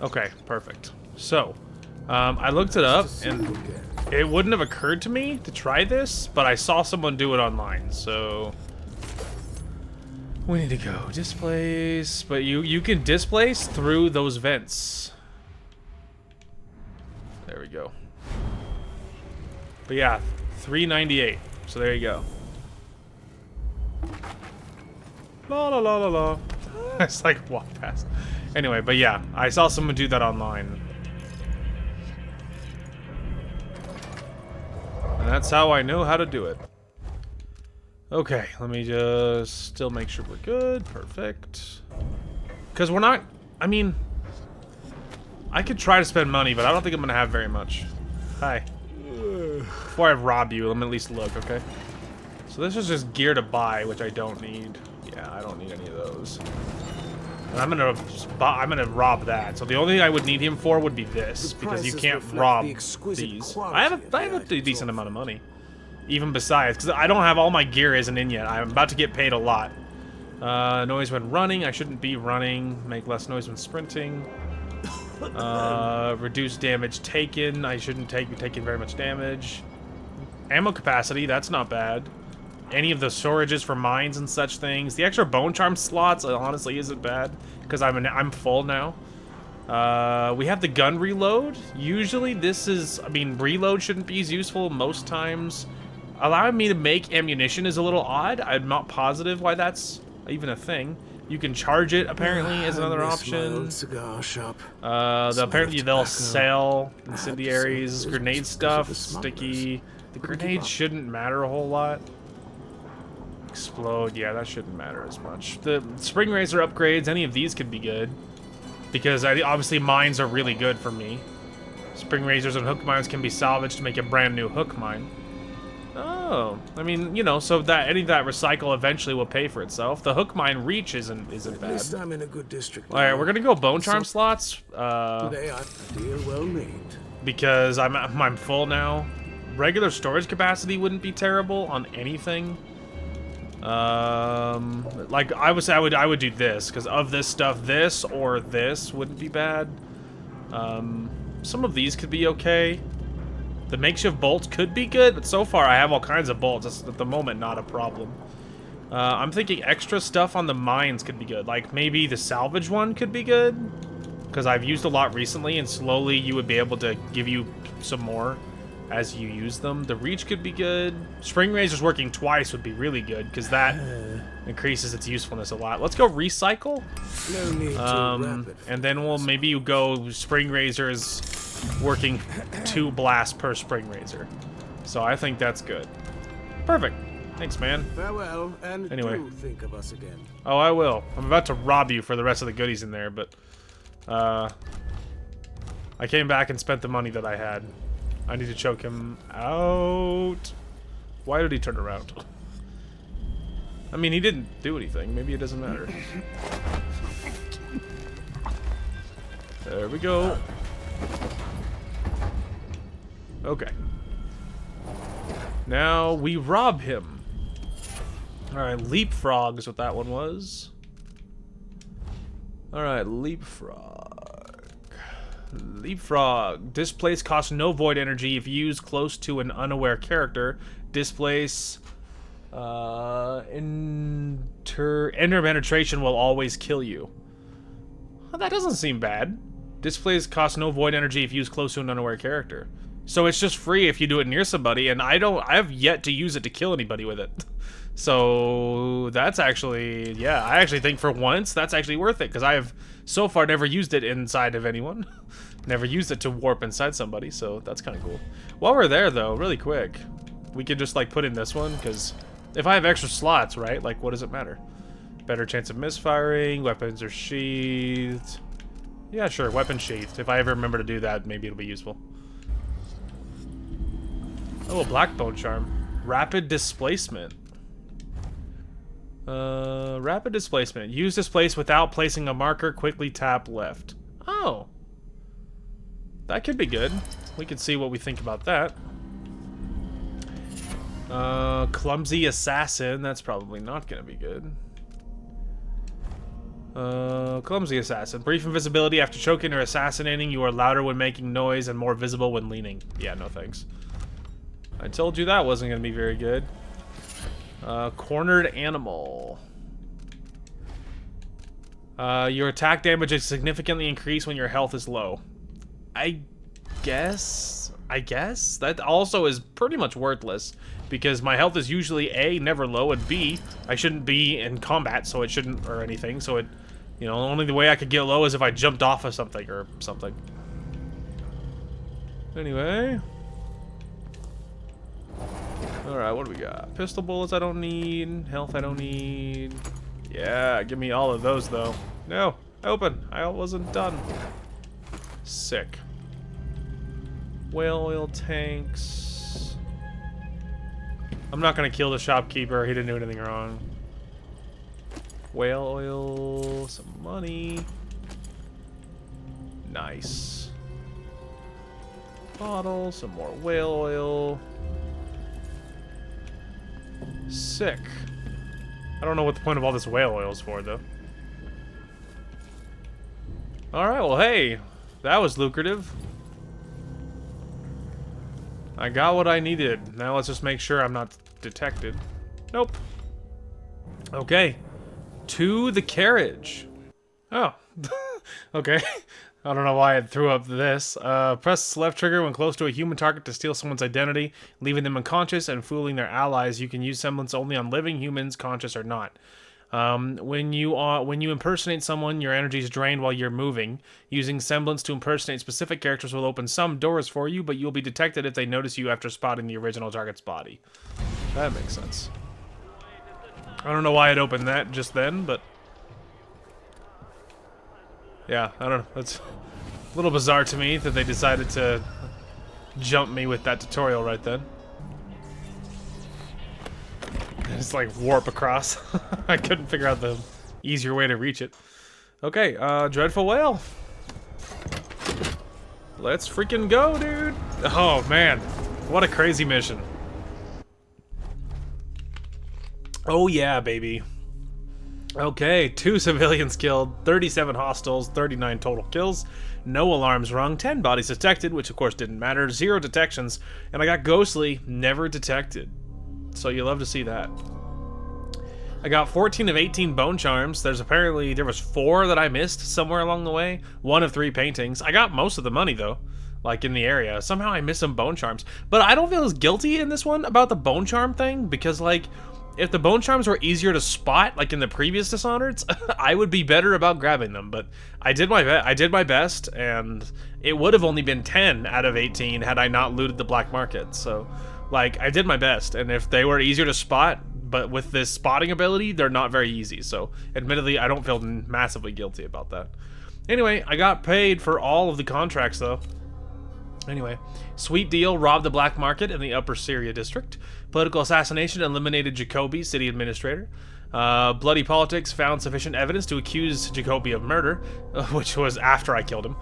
Okay, perfect. So, I looked it up, and it wouldn't have occurred to me to try this, but I saw someone do it online, so we need to go. Displace, but you can displace through those vents. There we go. But yeah, 398. So there you go. La la la la la. It's like walk past. Anyway, but yeah, I saw someone do that online. And that's how I know how to do it. Okay, let me just still make sure we're good. Perfect. Because we're not... I mean... I could try to spend money, but I don't think I'm going to have very much. Hi. Before I rob you, let me at least look, okay? So this is just gear to buy, which I don't need. Yeah, I don't need any of those. And I'm gonna rob that. So the only thing I would need him for would be this, because you can't rob these. I have a decent amount of money, even besides, because I don't have all my gear isn't in yet. I'm about to get paid a lot. Noise when running. I shouldn't be running. Make less noise when sprinting. Reduce damage taken. I shouldn't be taking very much damage. Ammo capacity. That's not bad. Any of the storages for mines and such things. The extra bone charm slots honestly isn't bad because I'm full now. We have the gun reload. Usually this is, I mean, reload shouldn't be as useful most times. Allowing me to make ammunition is a little odd. I'm not positive why that's even a thing. You can charge it apparently as another option. Cigar shop. Apparently they'll sell incendiaries, grenade stuff, sticky. The grenades shouldn't matter a whole lot. Explode, yeah, that shouldn't matter as much. The spring razor upgrades, any of these could be good. Because obviously mines are really good for me. Spring razors and hook mines can be salvaged to make a brand new hook mine. Oh, I mean, you know, so that any of that recycle eventually will pay for itself. The hook mine reach isn't bad. At least I'm in a good district. All right, we're gonna go bone charm slots. Today a deal well made. Because I'm full now. Regular storage capacity wouldn't be terrible on anything. Like I would say, I would do this because of this stuff. This or this wouldn't be bad. Some of these could be okay. The makeshift bolts could be good, but so far I have all kinds of bolts. It's at the moment not a problem. I'm thinking extra stuff on the mines could be good. Like maybe the salvage one could be good because I've used a lot recently, and slowly you would be able to give you some more as you use them. The reach could be good. Spring razors working twice would be really good because that increases its usefulness a lot. Let's go recycle. No need to and then we'll maybe go spring razors working 2 blasts per spring razor. So I think that's good. Perfect. Thanks, man. Farewell, and anyway, do think of us again. Oh, I will. I'm about to rob you for the rest of the goodies in there, but I came back and spent the money that I had. I need to choke him out. Why did he turn around? I mean, he didn't do anything. Maybe it doesn't matter. There we go. Okay. Now we rob him. Alright, leapfrog is what that one was. Alright, leapfrog. Leapfrog. Displace costs no void energy if used close to an unaware character. Displace... interpenetration will always kill you. Well, that doesn't seem bad. Displays cost no void energy if used close to an unaware character. So it's just free if you do it near somebody, and I have yet to use it to kill anybody with it. So that's actually, yeah, I actually think for once that's actually worth it, because I have so far never used it inside of anyone. Never used it to warp inside somebody, so that's kind of cool. While we're there though, really quick, we could just like put in this one, because if I have extra slots, right, like what does it matter? Better chance of misfiring, weapons are sheathed. Yeah, sure, weapon sheathed. If I ever remember to do that, maybe it'll be useful. Oh, a black bone charm. Rapid displacement. Rapid displacement. Use displace without placing a marker, quickly tap left. Oh. That could be good. We can see what we think about that. Clumsy assassin. That's probably not gonna be good. Clumsy assassin. Brief invisibility after choking or assassinating. You are louder when making noise and more visible when leaning. Yeah, no thanks. I told you that wasn't gonna be very good. Cornered animal. Your attack damage is significantly increased when your health is low. I guess that also is pretty much worthless, because my health is usually A, never low, and B, I shouldn't be in combat, so it shouldn't, or anything, so it, you know, only the way I could get low is if I jumped off of something or something. Anyway. Alright, what do we got? Pistol bullets I don't need, health I don't need. Yeah, give me all of those though. No, open, I wasn't done. Sick. Whale oil tanks. I'm not gonna kill the shopkeeper, he didn't do anything wrong. Whale oil, some money. Nice. Bottle, some more whale oil. Sick. I don't know what the point of all this whale oil is for, though. Alright, well, hey. That was lucrative. I got what I needed. Now let's just make sure I'm not detected. Nope. Okay. To the carriage. Oh. Okay. I don't know why I threw up this. Press left trigger when close to a human target to steal someone's identity, leaving them unconscious and fooling their allies. You can use semblance only on living humans, conscious or not. When you impersonate someone, your energy is drained while you're moving. Using semblance to impersonate specific characters will open some doors for you, but you'll be detected if they notice you after spotting the original target's body. That makes sense. I don't know why it opened that just then, but... yeah, I don't know. That's a little bizarre to me that they decided to jump me with that tutorial right then. Just like warp across. I couldn't figure out the easier way to reach it. Okay, Dreadful Whale. Let's freaking go, dude. Oh, man. What a crazy mission. Oh, yeah, baby. Okay, 2 civilians killed, 37 hostiles, 39 total kills, no alarms rung, 10 bodies detected, which of course didn't matter, 0 detections, and I got Ghostly, never detected. So you love to see that. I got 14 of 18 bone charms. There was 4 that I missed somewhere along the way. 1 of 3 paintings. I got most of the money though, like in the area. Somehow I missed some bone charms. But I don't feel as guilty in this one about the bone charm thing, because like, if the bone charms were easier to spot, like in the previous Dishonored, I would be better about grabbing them. But I did my best, and it would have only been 10 out of 18 had I not looted the black market. So, like, I did my best, and if they were easier to spot, but with this spotting ability, they're not very easy. So, admittedly, I don't feel massively guilty about that. Anyway, I got paid for all of the contracts, though. Anyway, sweet deal, robbed the black market in the Upper Syria district. Political assassination, eliminated Jacoby, city administrator. Bloody Politics found sufficient evidence to accuse Jacoby of murder, which was after I killed him.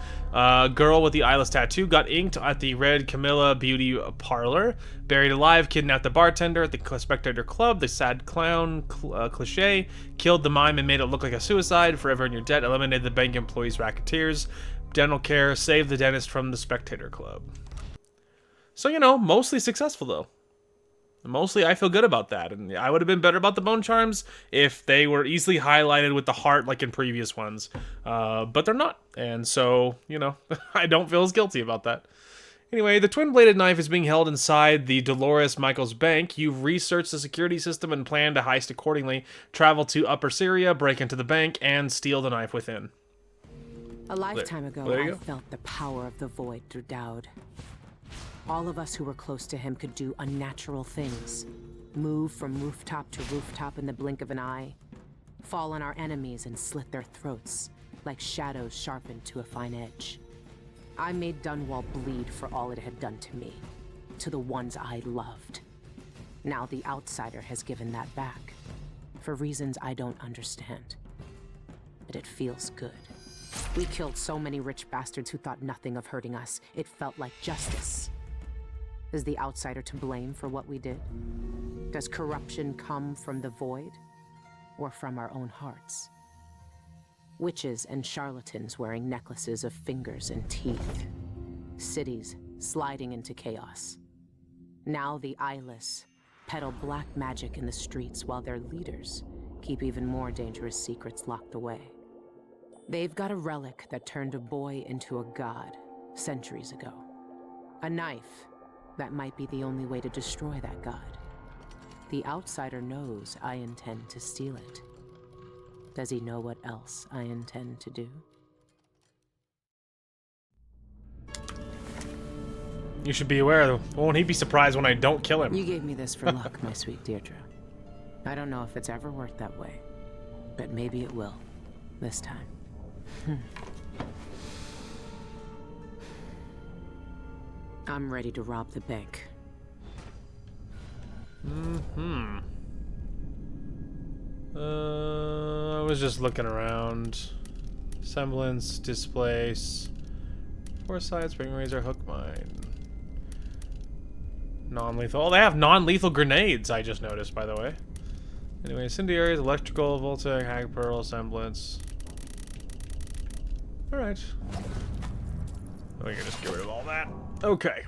Girl with the eyeless tattoo got inked at the Red Camilla Beauty Parlor. Buried alive, kidnapped the bartender at the Spectator Club. The sad clown cliche. Killed the mime and made it look like a suicide. Forever in your debt. Eliminated the bank employees' racketeers. Dental care. Saved the dentist from the Spectator Club. So, you know, mostly successful, though. Mostly, I feel good about that, and I would have been better about the bone charms if they were easily highlighted with the heart like in previous ones, but they're not, and so, you know, I don't feel as guilty about that. Anyway, the twin-bladed knife is being held inside the Dolores Michaels bank. You've researched the security system and plan to heist accordingly, travel to Upper Syria, break into the bank, and steal the knife within. A lifetime ago, There you I go. felt the power of the void through Dowd. All of us who were close to him could do unnatural things. Move from rooftop to rooftop in the blink of an eye. Fall on our enemies and slit their throats, like shadows sharpened to a fine edge. I made Dunwall bleed for all it had done to me, to the ones I loved. Now the Outsider has given that back, for reasons I don't understand. But it feels good. We killed so many rich bastards who thought nothing of hurting us. It felt like justice. Is the Outsider to blame for what we did? Does corruption come from the void, or from our own hearts? Witches and charlatans wearing necklaces of fingers and teeth. Cities sliding into chaos. Now the eyeless peddle black magic in the streets while their leaders keep even more dangerous secrets locked away. They've got a relic that turned a boy into a god centuries ago. A knife that might be the only way to destroy that god. The Outsider knows I intend to steal it. Does he know what else I intend to do? You should be aware, won't he be surprised when I don't kill him? You gave me this for luck, my sweet Deirdre. I don't know if it's ever worked that way, but maybe it will, this time. I'm ready to rob the bank. I was just looking around. Semblance, displace. Foresight, spring razor, hook mine. Non-lethal. Oh, they have non-lethal grenades, I just noticed, by the way. Anyway, incendiaries, electrical, voltaic, hag pearl, semblance. Alright. We can just get rid of all that. Okay.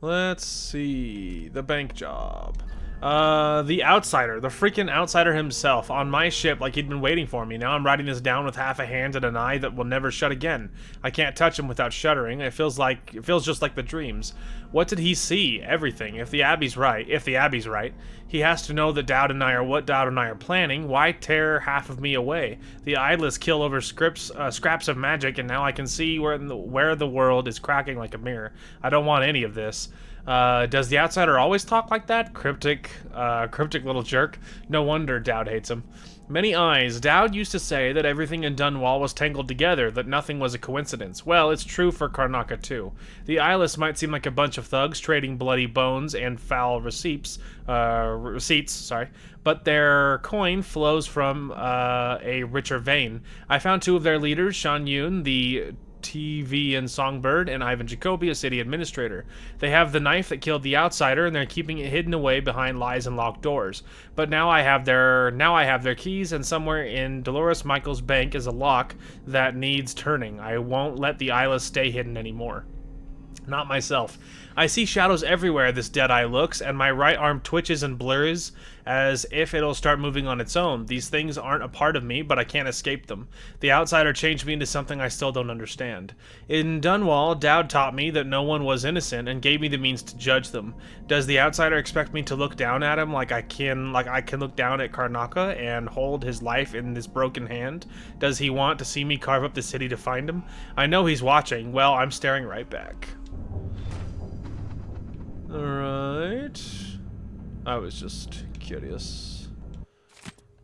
Let's see. The bank job. The Outsider. The freaking Outsider himself on my ship like he'd been waiting for me. Now I'm writing this down with half a hand and an eye that will never shut again. I can't touch him without shuddering. It feels just like the dreams. What did he see? Everything. If the Abbey's right, he has to know that Dowd and I are what Dowd and I are planning. Why tear half of me away? The eyeless kill over scraps of magic, and now I can see where the world is cracking like a mirror. I don't want any of this. Does the Outsider always talk like that? Cryptic little jerk. No wonder Dowd hates him. Many eyes. Dowd used to say that everything in Dunwall was tangled together, that nothing was a coincidence. Well, it's true for Karnaca too. The eyeless might seem like a bunch of thugs trading bloody bones and foul receipts, but their coin flows from a richer vein. I found two of their leaders, Shan Yun, the TV and Songbird, and Ivan Jacoby, a city administrator. They have the knife that killed the Outsider, and they're keeping it hidden away behind lies and locked doors. But now I have their keys, and somewhere in Dolores Michaels' bank is a lock that needs turning. I won't let the eyeless stay hidden anymore. Not myself. I see shadows everywhere this dead eye looks, and my right arm twitches and blurs as if it'll start moving on its own. These things aren't a part of me, but I can't escape them. The Outsider changed me into something I still don't understand. In Dunwall, Dowd taught me that no one was innocent and gave me the means to judge them. Does the Outsider expect me to look down at him like I can look down at Karnaca and hold his life in this broken hand? Does he want to see me carve up the city to find him? I know he's watching. Well, I'm staring right back. Alright. I was just curious.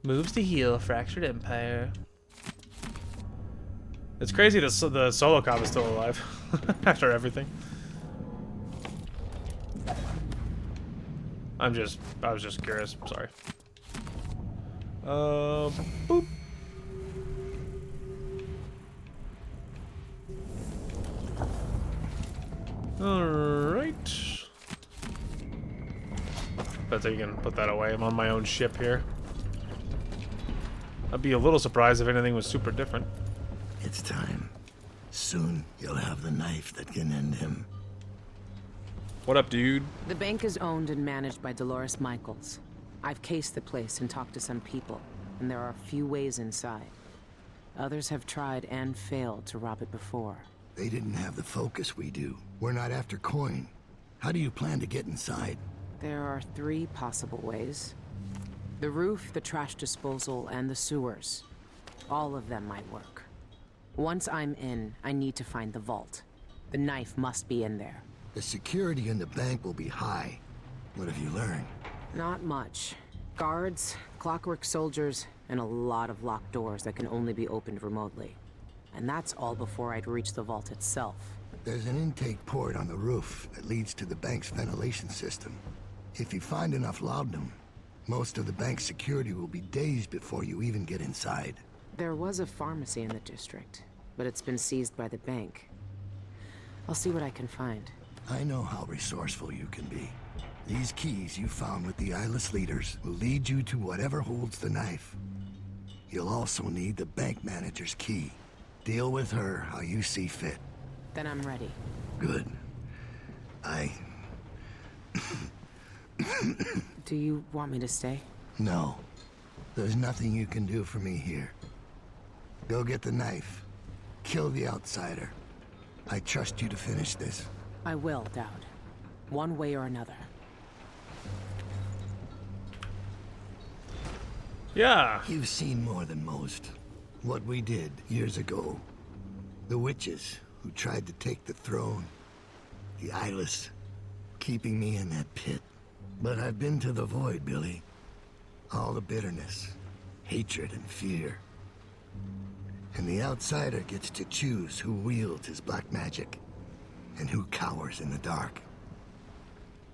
Moves to heal, Fractured Empire. It's crazy that the solo cop is still alive after everything. I was just curious. Sorry. Boop. Alright. That's how you can put that away. I'm on my own ship here. I'd be a little surprised if anything was super different. It's time. Soon you'll have the knife that can end him. What up, dude? The bank is owned and managed by Dolores Michaels. I've cased the place and talked to some people, and there are a few ways inside. Others have tried and failed to rob it before. They didn't have the focus we do. We're not after coin. How do you plan to get inside? There are 3 possible ways. The roof, the trash disposal, and the sewers. All of them might work. Once I'm in, I need to find the vault. The knife must be in there. The security in the bank will be high. What have you learned? Not much. Guards, clockwork soldiers, and a lot of locked doors that can only be opened remotely. And that's all before I'd reach the vault itself. There's an intake port on the roof that leads to the bank's ventilation system. If you find enough laudanum, most of the bank's security will be dazed before you even get inside. There was a pharmacy in the district, but it's been seized by the bank. I'll see what I can find. I know how resourceful you can be. These keys you found with the eyeless leaders will lead you to whatever holds the knife. You'll also need the bank manager's key. Deal with her how you see fit. Then I'm ready. Good. Do you want me to stay? No. There's nothing you can do for me here. Go get the knife. Kill the outsider. I trust you to finish this. I will, Dowd. One way or another. Yeah. You've seen more than most. What we did years ago. The witches who tried to take the throne. The eyeless, keeping me in that pit. But I've been to the void, Billy. All the bitterness, hatred, and fear. And the outsider gets to choose who wields his black magic and who cowers in the dark.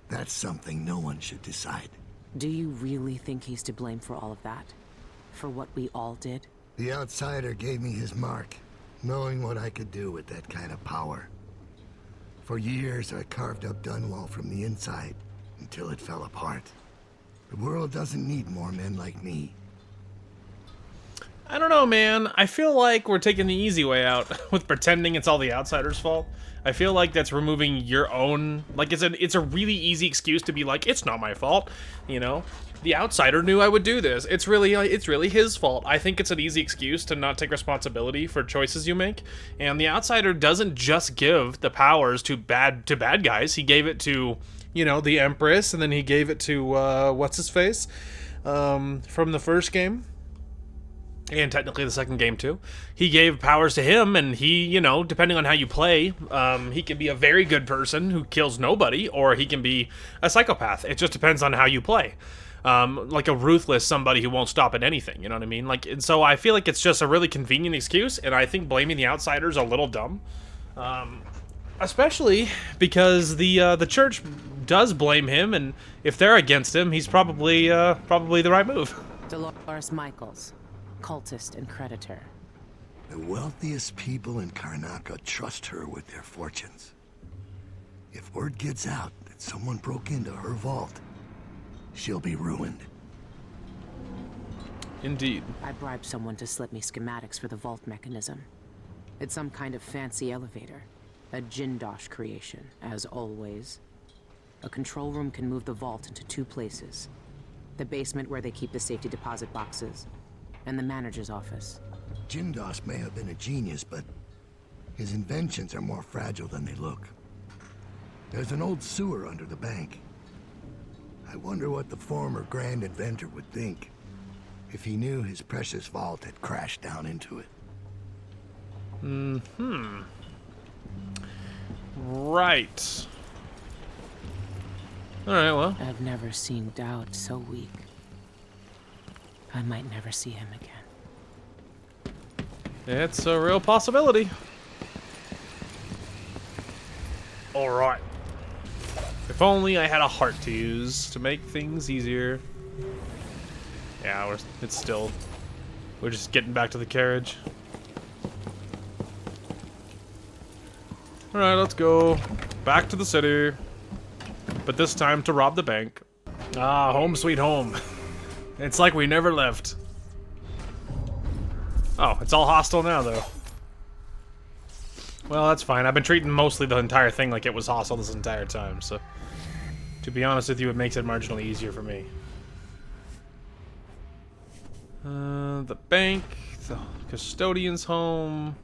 That's something no one should decide. Do you really think he's to blame for all of that? For what we all did? The outsider gave me his mark, knowing what I could do with that kind of power. For years, I carved up Dunwall from the inside until it fell apart. The world doesn't need more men like me. I don't know, man. I feel like we're taking the easy way out with pretending it's all the outsider's fault. I feel like that's removing your own... Like, it's a really easy excuse to be like, it's not my fault, you know? The outsider knew I would do this. It's really his fault. I think it's an easy excuse to not take responsibility for choices you make. And the outsider doesn't just give the powers to bad guys. He gave it to, you know, the Empress, and then he gave it to, what's-his-face? From the first game. And technically the second game, too. He gave powers to him, and he, you know, depending on how you play, he can be a very good person who kills nobody, or he can be a psychopath. It just depends on how you play. Like a ruthless somebody who won't stop at anything, you know what I mean? Like, and so I feel like it's just a really convenient excuse, and I think blaming the outsiders a little dumb. Especially because the church does blame him, and if they're against him, he's probably the right move. Dolores Michaels. Cultist and creditor. The wealthiest people in Karnaca trust her with their fortunes. If word gets out that someone broke into her vault, she'll be ruined. Indeed. I bribed someone to slip me schematics for the vault mechanism. It's some kind of fancy elevator. A Jindosh creation, as always. A control room can move the vault into 2 places. The basement where they keep the safety deposit boxes, and the manager's office. Jindosh may have been a genius, but his inventions are more fragile than they look. There's an old sewer under the bank. I wonder what the former grand inventor would think if he knew his precious vault had crashed down into it. Right. Alright, well. I've never seen Dowd so weak. I might never see him again. It's a real possibility. Alright. If only I had a heart to use to make things easier. Yeah, we're just getting back to the carriage. Alright, let's go back to the city. But this time to rob the bank. Ah, home sweet home. It's like we never left. Oh, it's all hostile now, though. Well, that's fine. I've been treating mostly the entire thing like it was hostile this entire time, so... To be honest with you, it makes it marginally easier for me. The bank, the custodian's home...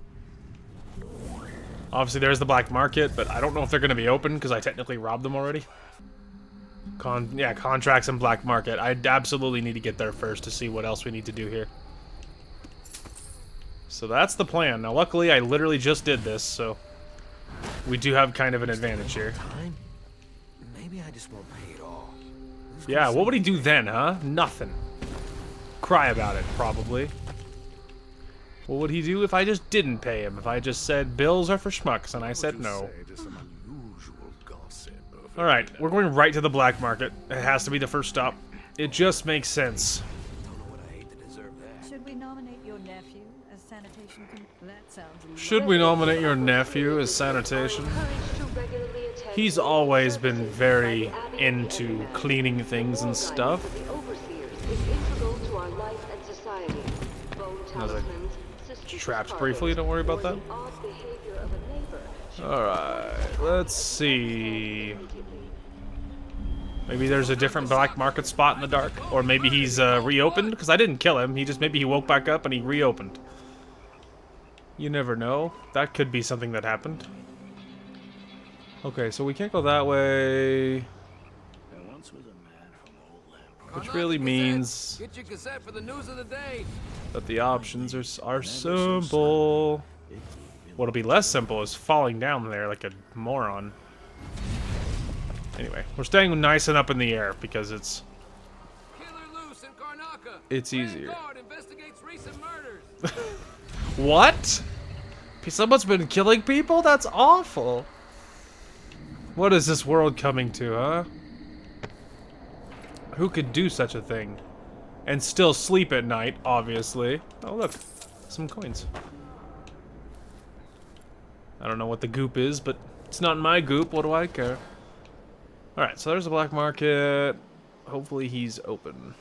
Obviously, there's the black market, but I don't know if they're going to be open because I technically robbed them already. Yeah, contracts and black market. I absolutely need to get there first to see what else we need to do here. So that's the plan. Now, luckily, I literally just did this, so we do have kind of an advantage here. Maybe I just won't pay it all. Yeah, what would he do then, huh? Nothing. Cry about it, probably. What would he do if I just didn't pay him? If I just said, bills are for schmucks, and I said no. Alright, we're going right to the black market. It has to be the first stop. It just makes sense. Should we nominate your nephew as sanitation? That sounds. Should we nominate your nephew as sanitation? He's always been very into cleaning things and stuff. Trapped briefly, don't worry about that. Alright, let's see. Maybe there's a different black market spot in the dark. Or maybe he's reopened, because I didn't kill him. Maybe he woke back up and he reopened. You never know. That could be something that happened. Okay, so we can't go that way. Which really means that the options are simple. What'll be less simple is falling down there like a moron. Anyway, we're staying nice and up in the air because it's easier. What? Someone's been killing people? That's awful. What is this world coming to, huh? Who could do such a thing? And still sleep at night, obviously. Oh, look. Some coins. I don't know what the goop is, but it's not my goop. What do I care? Alright, so there's the black market. Hopefully he's open.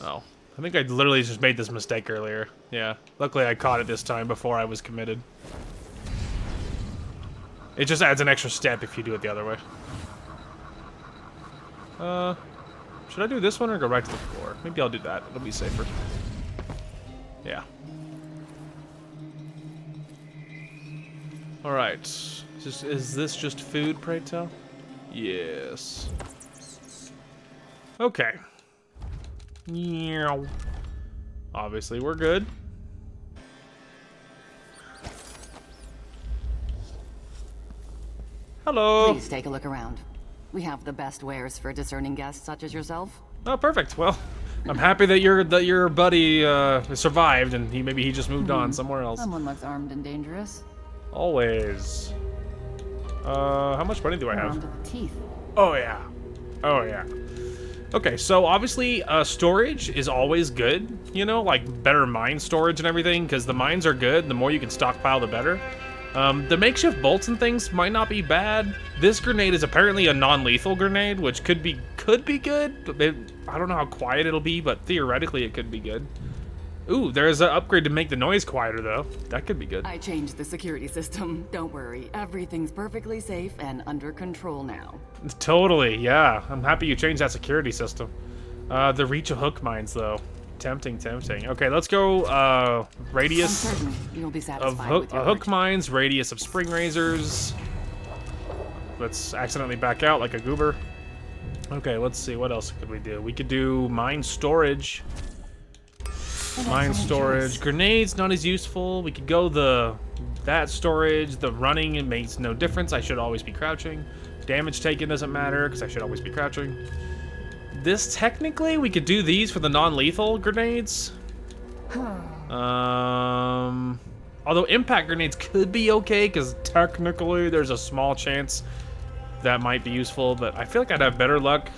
Oh. I think I literally just made this mistake earlier. Yeah. Luckily I caught it this time before I was committed. It just adds an extra step if you do it the other way. Should I do this one or go right to the floor? Maybe I'll do that. It'll be safer. Yeah. Alright. Is this just food, pray tell? Yes. Okay. Yeah. Obviously, we're good. Hello. Please take a look around. We have the best wares for discerning guests such as yourself. Oh, perfect. Well, I'm happy that your buddy survived, and maybe he just moved on somewhere else. Someone looks armed and dangerous. Always. How much money do I have? Armed to the teeth. Oh yeah. Oh yeah. Okay, so obviously storage is always good. You know, like better mine storage and everything, because the mines are good. The more you can stockpile, the better. The makeshift bolts and things might not be bad. This grenade is apparently a non-lethal grenade, which could be good. But I don't know how quiet it'll be, but theoretically it could be good. Ooh, there's an upgrade to make the noise quieter, though. That could be good. I changed the security system. Don't worry. Everything's perfectly safe and under control now. Totally, yeah. I'm happy you changed that security system. The reach of hook mines, though. Tempting. Okay, let's go, radius I'm certain you'll be satisfied of with your hook mines, radius of spring razors. Let's accidentally back out like a goober. Okay, let's see, what else could we do? We could do mine storage. Mine storage. Grenades, not as useful. We could go that storage. The running, it makes no difference. I should always be crouching. Damage taken doesn't matter, because I should always be crouching. This, technically, we could do these for the non-lethal grenades. Although impact grenades could be okay, because technically there's a small chance that might be useful, but I feel like I'd have better luck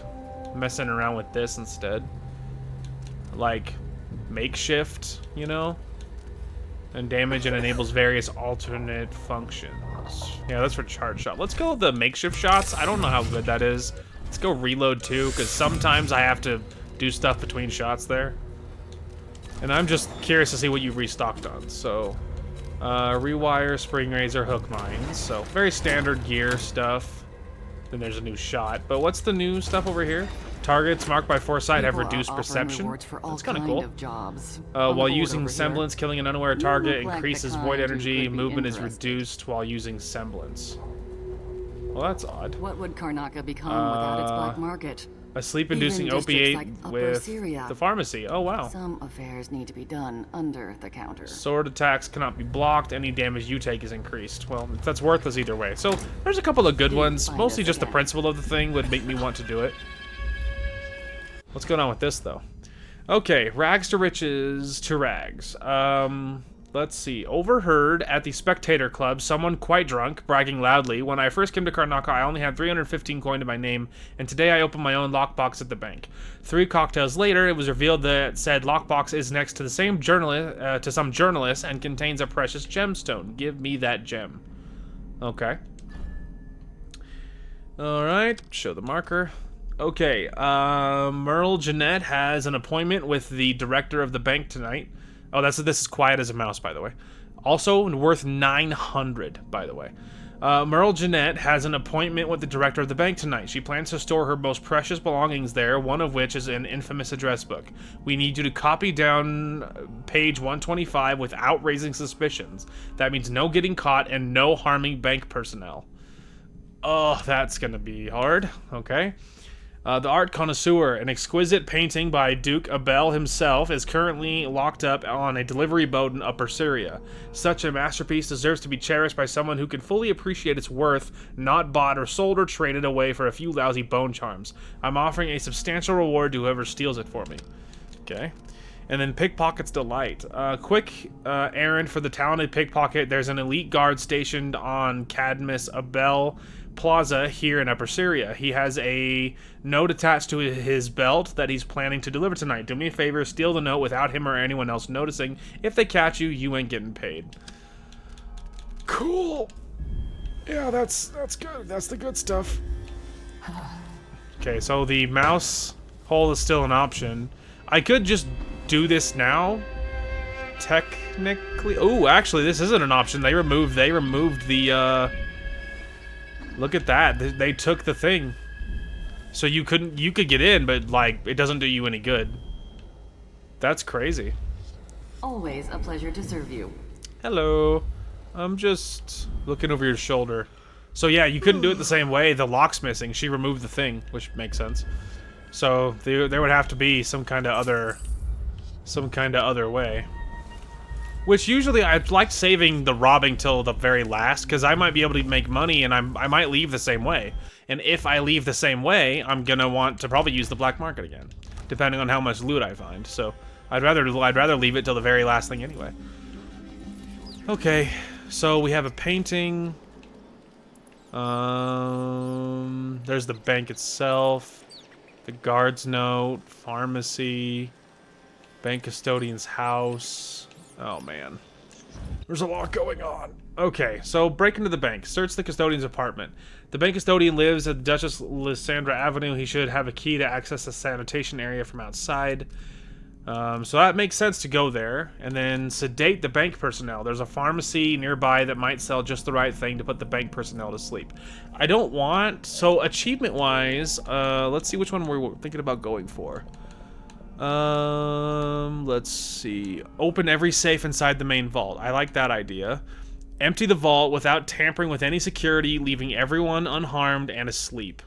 messing around with this instead. Like, makeshift, you know? And damage and enables various alternate functions. Yeah, that's for charge shot. Let's go with the makeshift shots. I don't know how good that is. Let's go reload too, because sometimes I have to do stuff between shots there. And I'm just curious to see what you've restocked on. So, rewire, spring razor, hook mines. So, very standard gear stuff. Then there's a new shot. But what's the new stuff over here? Targets marked by foresight have reduced perception. That's kind of cool. While using semblance, killing an unaware target increases void energy. Movement is reduced while using semblance. Well, that's odd. What would Karnaca become without its black market? A sleep-inducing opiate like with the pharmacy. Oh, wow. Some affairs need to be done under the counter. Sword attacks cannot be blocked. Any damage you take is increased. Well, that's worthless either way. So there's a couple of good ones. Mostly just the principle of the thing would make me want to do it. What's going on with this, though? Okay, rags to riches to rags. Let's see. Overheard at the Spectator Club, someone quite drunk, bragging loudly. When I first came to Karnaca, I only had 315 coin to my name, and today I opened my own lockbox at the bank. 3 cocktails later, it was revealed that said lockbox is next to the same journalist, to some journalist, and contains a precious gemstone. Give me that gem. Okay. Alright, show the marker. Okay, Merle Jeanette has an appointment with the director of the bank tonight. Oh, this is quiet as a mouse, by the way. Also worth 900, by the way. Merle Jeanette has an appointment with the director of the bank tonight. She plans to store her most precious belongings there, one of which is an infamous address book. We need you to copy down page 125 without raising suspicions. That means no getting caught and no harming bank personnel. Oh, that's gonna be hard. Okay. The art connoisseur, an exquisite painting by Duke Abel himself, is currently locked up on a delivery boat in Upper Syria. Such a masterpiece deserves to be cherished by someone who can fully appreciate its worth, not bought or sold or traded away for a few lousy bone charms. I'm offering a substantial reward to whoever steals it for me. Okay. And then Pickpocket's Delight. Quick errand for the talented pickpocket. There's an elite guard stationed on Cadmus Abel Plaza here in Upper Syria. He has a note attached to his belt that he's planning to deliver tonight. Do me a favor, steal the note without him or anyone else noticing. If they catch you, you ain't getting paid. Cool. Yeah, that's good. That's the good stuff. Okay, so the mouse hole is still an option. I could just do this now. Technically. Oh, actually, this isn't an option. They removed the look at that. They took the thing. So you could get in, but like it doesn't do you any good. That's crazy. Always a pleasure to serve you. Hello. I'm just looking over your shoulder. So yeah, you couldn't do it the same way. The lock's missing. She removed the thing, which makes sense. So there would have to be some kind of other way. Which usually I'd like saving the robbing till the very last, because I might be able to make money and I might leave the same way. And if I leave the same way, I'm gonna want to probably use the black market again, depending on how much loot I find. So I'd rather leave it till the very last thing anyway. Okay, so we have a painting. There's the bank itself, the guard's note, pharmacy, bank custodian's house. Oh, man. There's a lot going on. Okay, so break into the bank. Search the custodian's apartment. The bank custodian lives at Duchess Lysandra Avenue. He should have a key to access the sanitation area from outside. So that makes sense to go there. And then sedate the bank personnel. There's a pharmacy nearby that might sell just the right thing to put the bank personnel to sleep. I don't want... So, achievement-wise, let's see which one we're thinking about going for. Let's see. Open every safe inside the main vault. I like that idea. Empty the vault without tampering with any security, leaving everyone unharmed and asleep.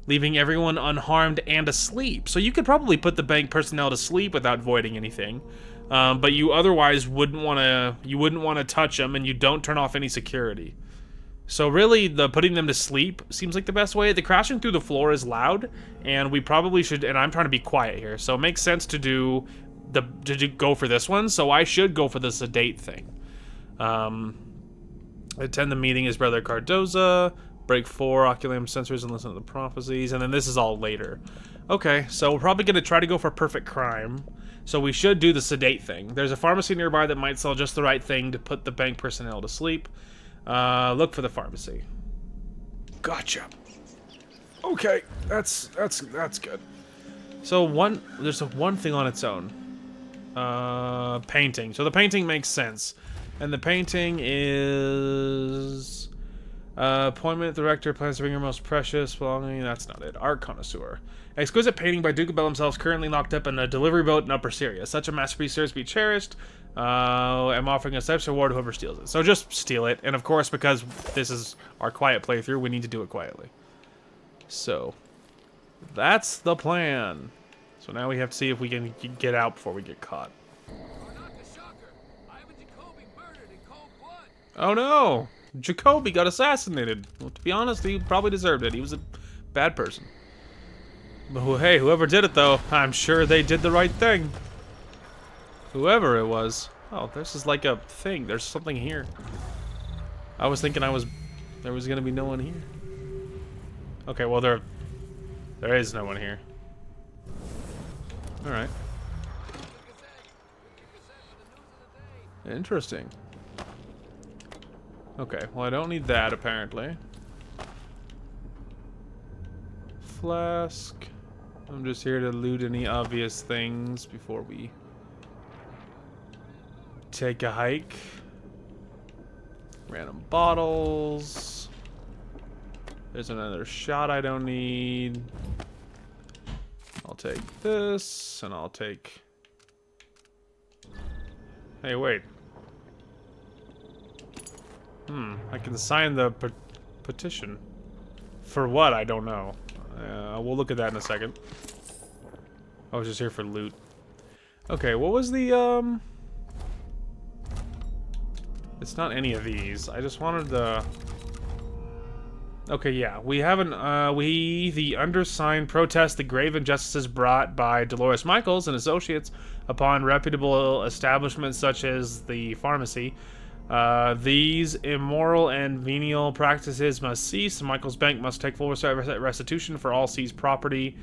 Leaving everyone unharmed and asleep. So you could probably put the bank personnel to sleep without voiding anything. But you otherwise wouldn't want to touch them, and you don't turn off any security. So really, the putting them to sleep seems like the best way. The crashing through the floor is loud, and we probably should, and I'm trying to be quiet here, so it makes sense to go for this one, so I should go for the sedate thing. Attend the meeting is Brother Cardoza. Break 4 oculam sensors and listen to the prophecies, and then this is all later. Okay, so we're probably gonna try to go for perfect crime. So we should do the sedate thing. There's a pharmacy nearby that might sell just the right thing to put the bank personnel to sleep. Look for the pharmacy. Gotcha. Okay, that's good. So there's one thing on its own. Painting. So the painting makes sense. And the painting is appointment director plans to bring your most precious belonging. That's not it. Art connoisseur. Exquisite painting by Duke of Bell himself, currently locked up in a delivery boat in Upper Syria. Such a masterpiece deserves to be cherished. I'm offering a special reward to whoever steals it. So just steal it. And of course, because this is our quiet playthrough, we need to do it quietly. So that's the plan. So now we have to see if we can get out before we get caught. Oh no! Jacoby got assassinated. Well, to be honest, he probably deserved it. He was a bad person. But hey, whoever did it though, I'm sure they did the right thing. Whoever it was. Oh, this is like a thing. There's something here. I was thinking there was gonna be no one here. Okay, well there is no one here. Alright. Interesting. Okay, well I don't need that apparently. Flask. I'm just here to loot any obvious things before we take a hike. Random bottles. There's another shot I don't need. I'll take this, and I'll take... Hey, wait. I can sign the petition. For what? I don't know. We'll look at that in a second. I was just here for loot. Okay, what was the, It's not any of these. I just wanted the... Okay, yeah. We haven't, the undersigned protest the grave injustices brought by Dolores Michaels and associates upon reputable establishments such as the pharmacy. These immoral and venial practices must cease. Michael's Bank must take full restitution for all seized property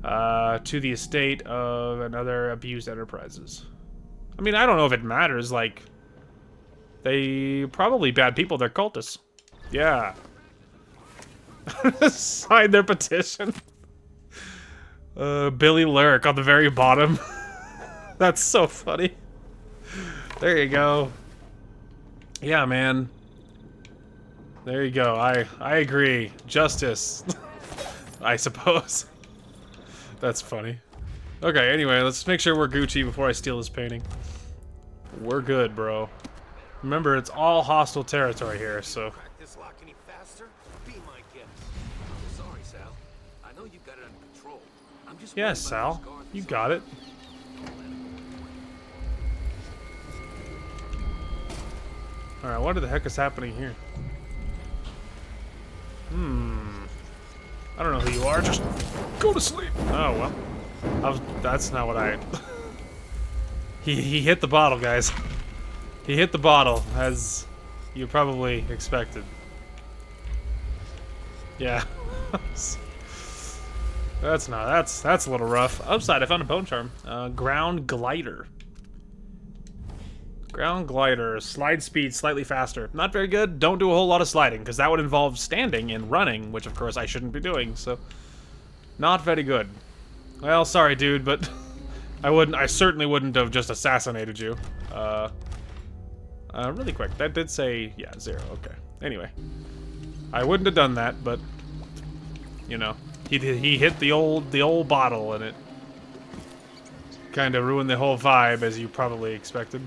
to the estate of and other abused enterprises. I mean, I don't know if it matters. Like, they probably bad people. They're cultists. Yeah. Sign their petition. Billy Lurk on the very bottom. That's so funny. There you go. Yeah, man. There you go. I agree. Justice. I suppose. That's funny. Okay, anyway, let's make sure we're Gucci before I steal this painting. We're good, bro. Remember, it's all hostile territory here, so... Yes, Sal. You got it. Alright, what the heck is happening here? I don't know who you are, just go to sleep. Oh, well. That's not what I... He hit the bottle, guys. He hit the bottle, as you probably expected. Yeah. That's a little rough. Upside, I found a bone charm. Ground glider. Ground glider. Slide speed slightly faster. Not very good. Don't do a whole lot of sliding, because that would involve standing and running, which of course I shouldn't be doing, so... Not very good. Well, sorry, dude, but... I certainly wouldn't have just assassinated you. Really quick. That did say, yeah, 0. Okay. Anyway. I wouldn't have done that, but... You know. He hit the old bottle, and it kind of ruined the whole vibe, as you probably expected.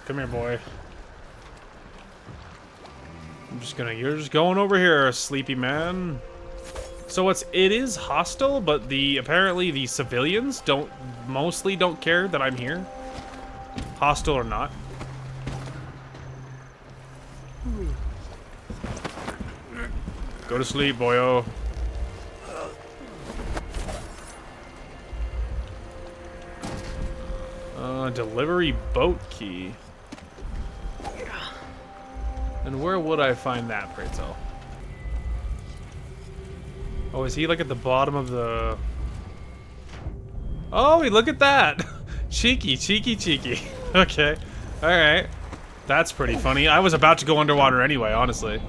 Come here, boy. You're just going over here, sleepy man. So it is hostile, but apparently the civilians mostly don't care that I'm here. Hostile or not. Go to sleep, boyo. Delivery boat key. And where would I find that, pray tell? Oh, is he like at the bottom of the... Oh, look at that! Cheeky, cheeky, cheeky. Okay. Alright. That's pretty funny. I was about to go underwater anyway, honestly.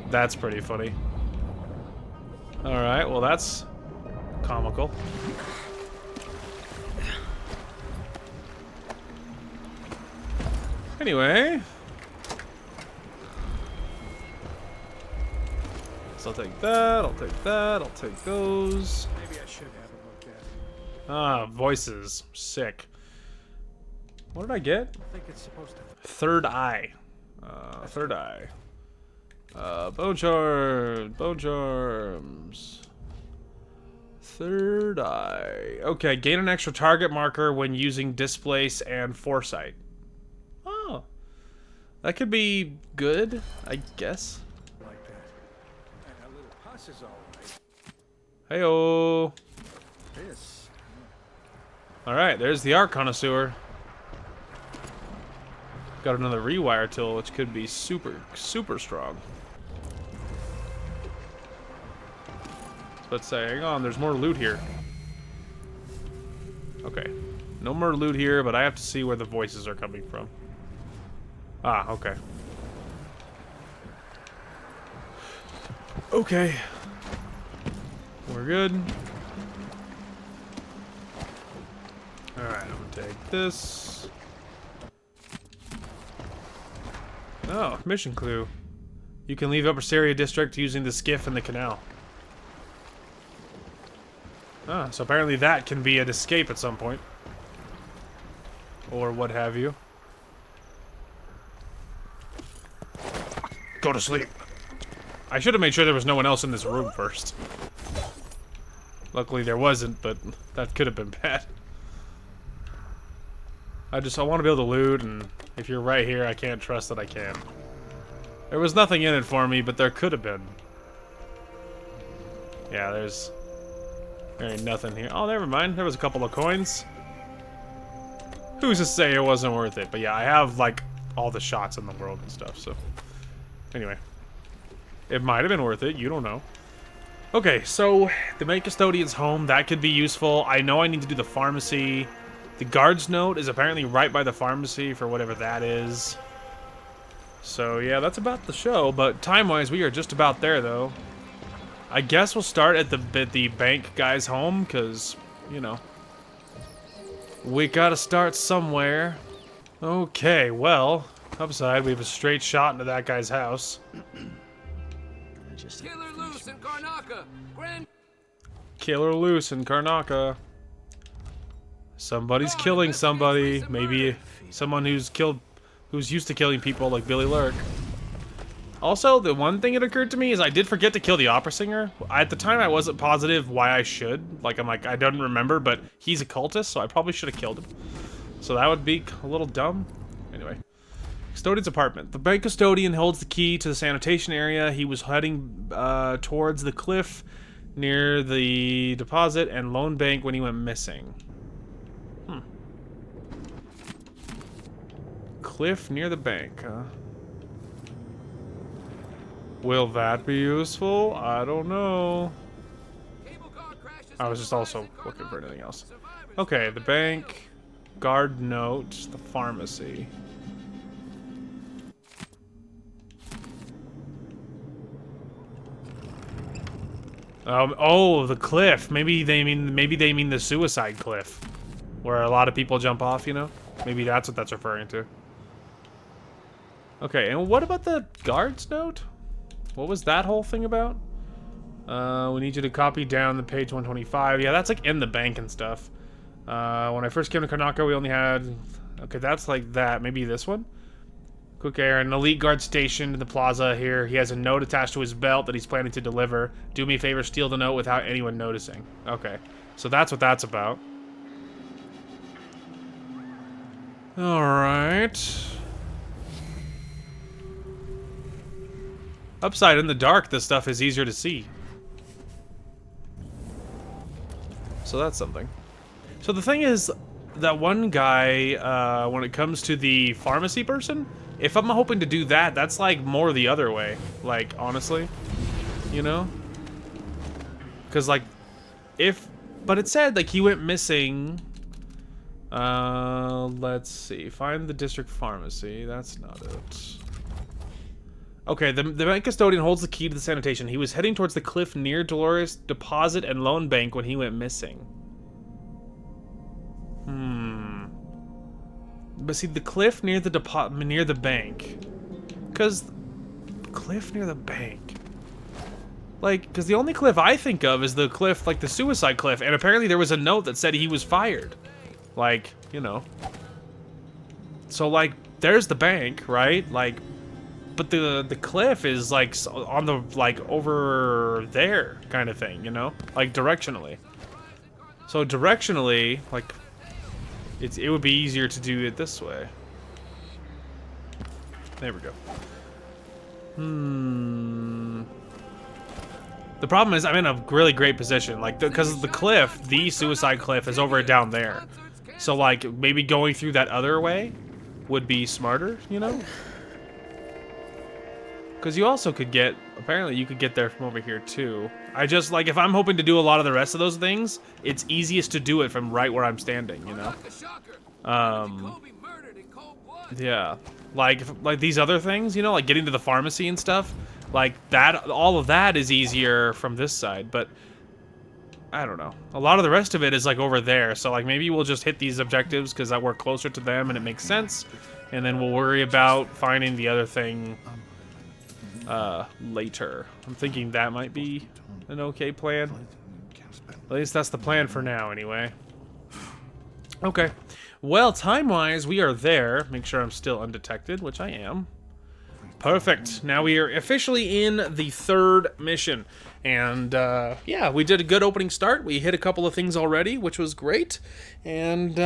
That's pretty funny. Alright, well that's comical. Anyway. So I'll take that, I'll take that, I'll take those. Maybe I should have it looked at. Ah, voices. Sick. What did I get? I think it's supposed to. Third eye. Third eye. Bone charms. Bone charms. Third eye. Okay, gain an extra target marker when using displace and foresight. Oh. That could be good, I guess. Like that. And a little pus is all right. Heyo. This. Alright, there's the art connoisseur. Got another rewire tool, which could be super, super strong. Let's say, hang on, there's more loot here. Okay. No more loot here, but I have to see where the voices are coming from. Ah, okay. Okay. We're good. Alright, I'm gonna take this. Oh, mission clue. You can leave Upper Syria District using the skiff in the canal. Ah, so apparently that can be an escape at some point. Or what have you. Go to sleep. I should have made sure there was no one else in this room first. Luckily there wasn't, but that could have been bad. I want to be able to loot, and if you're right here, I can't trust that I can. There was nothing in it for me, but there could have been. Yeah, there ain't nothing here. Oh, never mind. There was a couple of coins. Who's to say it wasn't worth it? But yeah, I have, like, all the shots in the world and stuff, so... Anyway. It might have been worth it. You don't know. Okay, so the main custodian's home. That could be useful. I know I need to do the pharmacy. The guard's note is apparently right by the pharmacy for whatever that is. So, yeah, that's about the show. But time-wise, we are just about there, though. I guess we'll start at the bank guy's home, because, you know, we gotta start somewhere. Okay, well, upside, we have a straight shot into that guy's house. Killer loose in Karnaca! Killer loose in Karnaca. Somebody's killing somebody. Maybe someone who's used to killing people like Billy Lurk. Also, the one thing that occurred to me is I did forget to kill the opera singer. At the time, I wasn't positive why I should. Like, I don't remember, but he's a cultist, so I probably should have killed him. So that would be a little dumb. Anyway. Custodian's apartment. The bank custodian holds the key to the sanitation area. He was heading towards the cliff near the deposit and loan bank when he went missing. Cliff near the bank, huh? Will that be useful? I don't know. I was just also looking for anything else. Okay, the bank, guard note, the pharmacy. Oh, the cliff. Maybe they mean the suicide cliff, where a lot of people jump off. You know, maybe that's what that's referring to. Okay, and what about the guard's note? What was that whole thing about? We need you to copy down the page 125. Yeah, that's like in the bank and stuff. When I first came to Karnaca, we only had... Okay, that's like that. Maybe this one? Quick air. An elite guard stationed in the plaza here. He has a note attached to his belt that he's planning to deliver. Do me a favor, steal the note without anyone noticing. Okay, so that's what that's about. Alright. Upside, in the dark, this stuff is easier to see. So that's something. So the thing is, one guy, when it comes to the pharmacy person, if I'm hoping to do that, that's like more the other way. Like, honestly, you know? Because like, but it said like he went missing. Let's see. Find the district pharmacy. That's not it. Okay, the bank custodian holds the key to the sanitation. He was heading towards the cliff near Dolores Deposit and Loan Bank when he went missing. But see, the cliff near the bank. Because cliff near the bank. Like, because the only cliff I think of is the cliff, like the suicide cliff. And apparently there was a note that said he was fired. Like, you know. So, like, there's the bank, right? Like, but the cliff is, like, on the, like, over there kind of thing, you know? Like, directionally. So, directionally, like, it would be easier to do it this way. There we go. The problem is I'm in a really great position, like, because the cliff, the suicide cliff, is over down there. So, like, maybe going through that other way would be smarter, you know? Because you also could get, apparently you could get there from over here too. I just, like, if I'm hoping to do a lot of the rest of those things, it's easiest to do it from right where I'm standing, you know? Yeah. Like these other things, you know, like getting to the pharmacy and stuff, like that, all of that is easier from this side, but I don't know. A lot of the rest of it is like over there, so like maybe we'll just hit these objectives because we're closer to them and it makes sense, and then we'll worry about finding the other thing later. I'm thinking that might be an okay plan. At least that's the plan for now, anyway. Okay. Well, time-wise, we are there. Make sure I'm still undetected, which I am. Perfect. Now we are officially in the third mission. And, yeah, we did a good opening start. We hit a couple of things already, which was great. And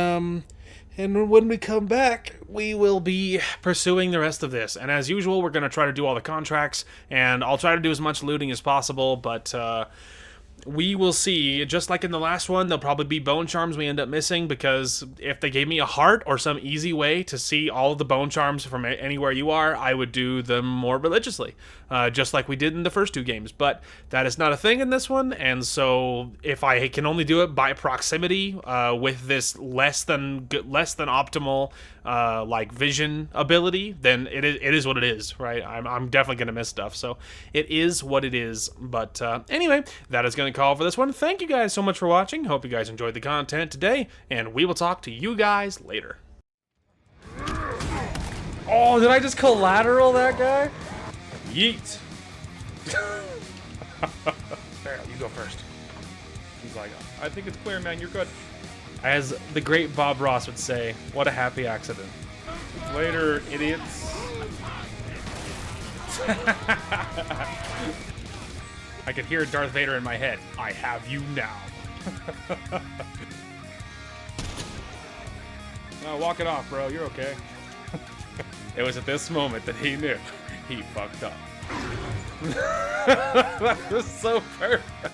when we come back, we will be pursuing the rest of this. And as usual, we're going to try to do all the contracts, and I'll try to do as much looting as possible, but we will see. Just like in the last one, there'll probably be bone charms we end up missing, because if they gave me a heart or some easy way to see all of the bone charms from anywhere you are, I would do them more religiously, just like we did in the first two games. But that is not a thing in this one, and so if I can only do it by proximity with this less than optimal like vision ability, then it is what it is, right? I'm definitely gonna miss stuff, so it is what it is. But anyway, that is gonna call for this one. Thank you guys so much for watching. Hope you guys enjoyed the content today, and we will talk to you guys later. Oh, did I just collateral that guy? Yeet. There, you go first. He's like, I think it's clear, man. You're good. As the great Bob Ross would say, what a happy accident. Later, idiots. I could hear Darth Vader in my head. I have you now. No, walk it off, bro. You're okay. It was at this moment that he knew he fucked up. That was so perfect.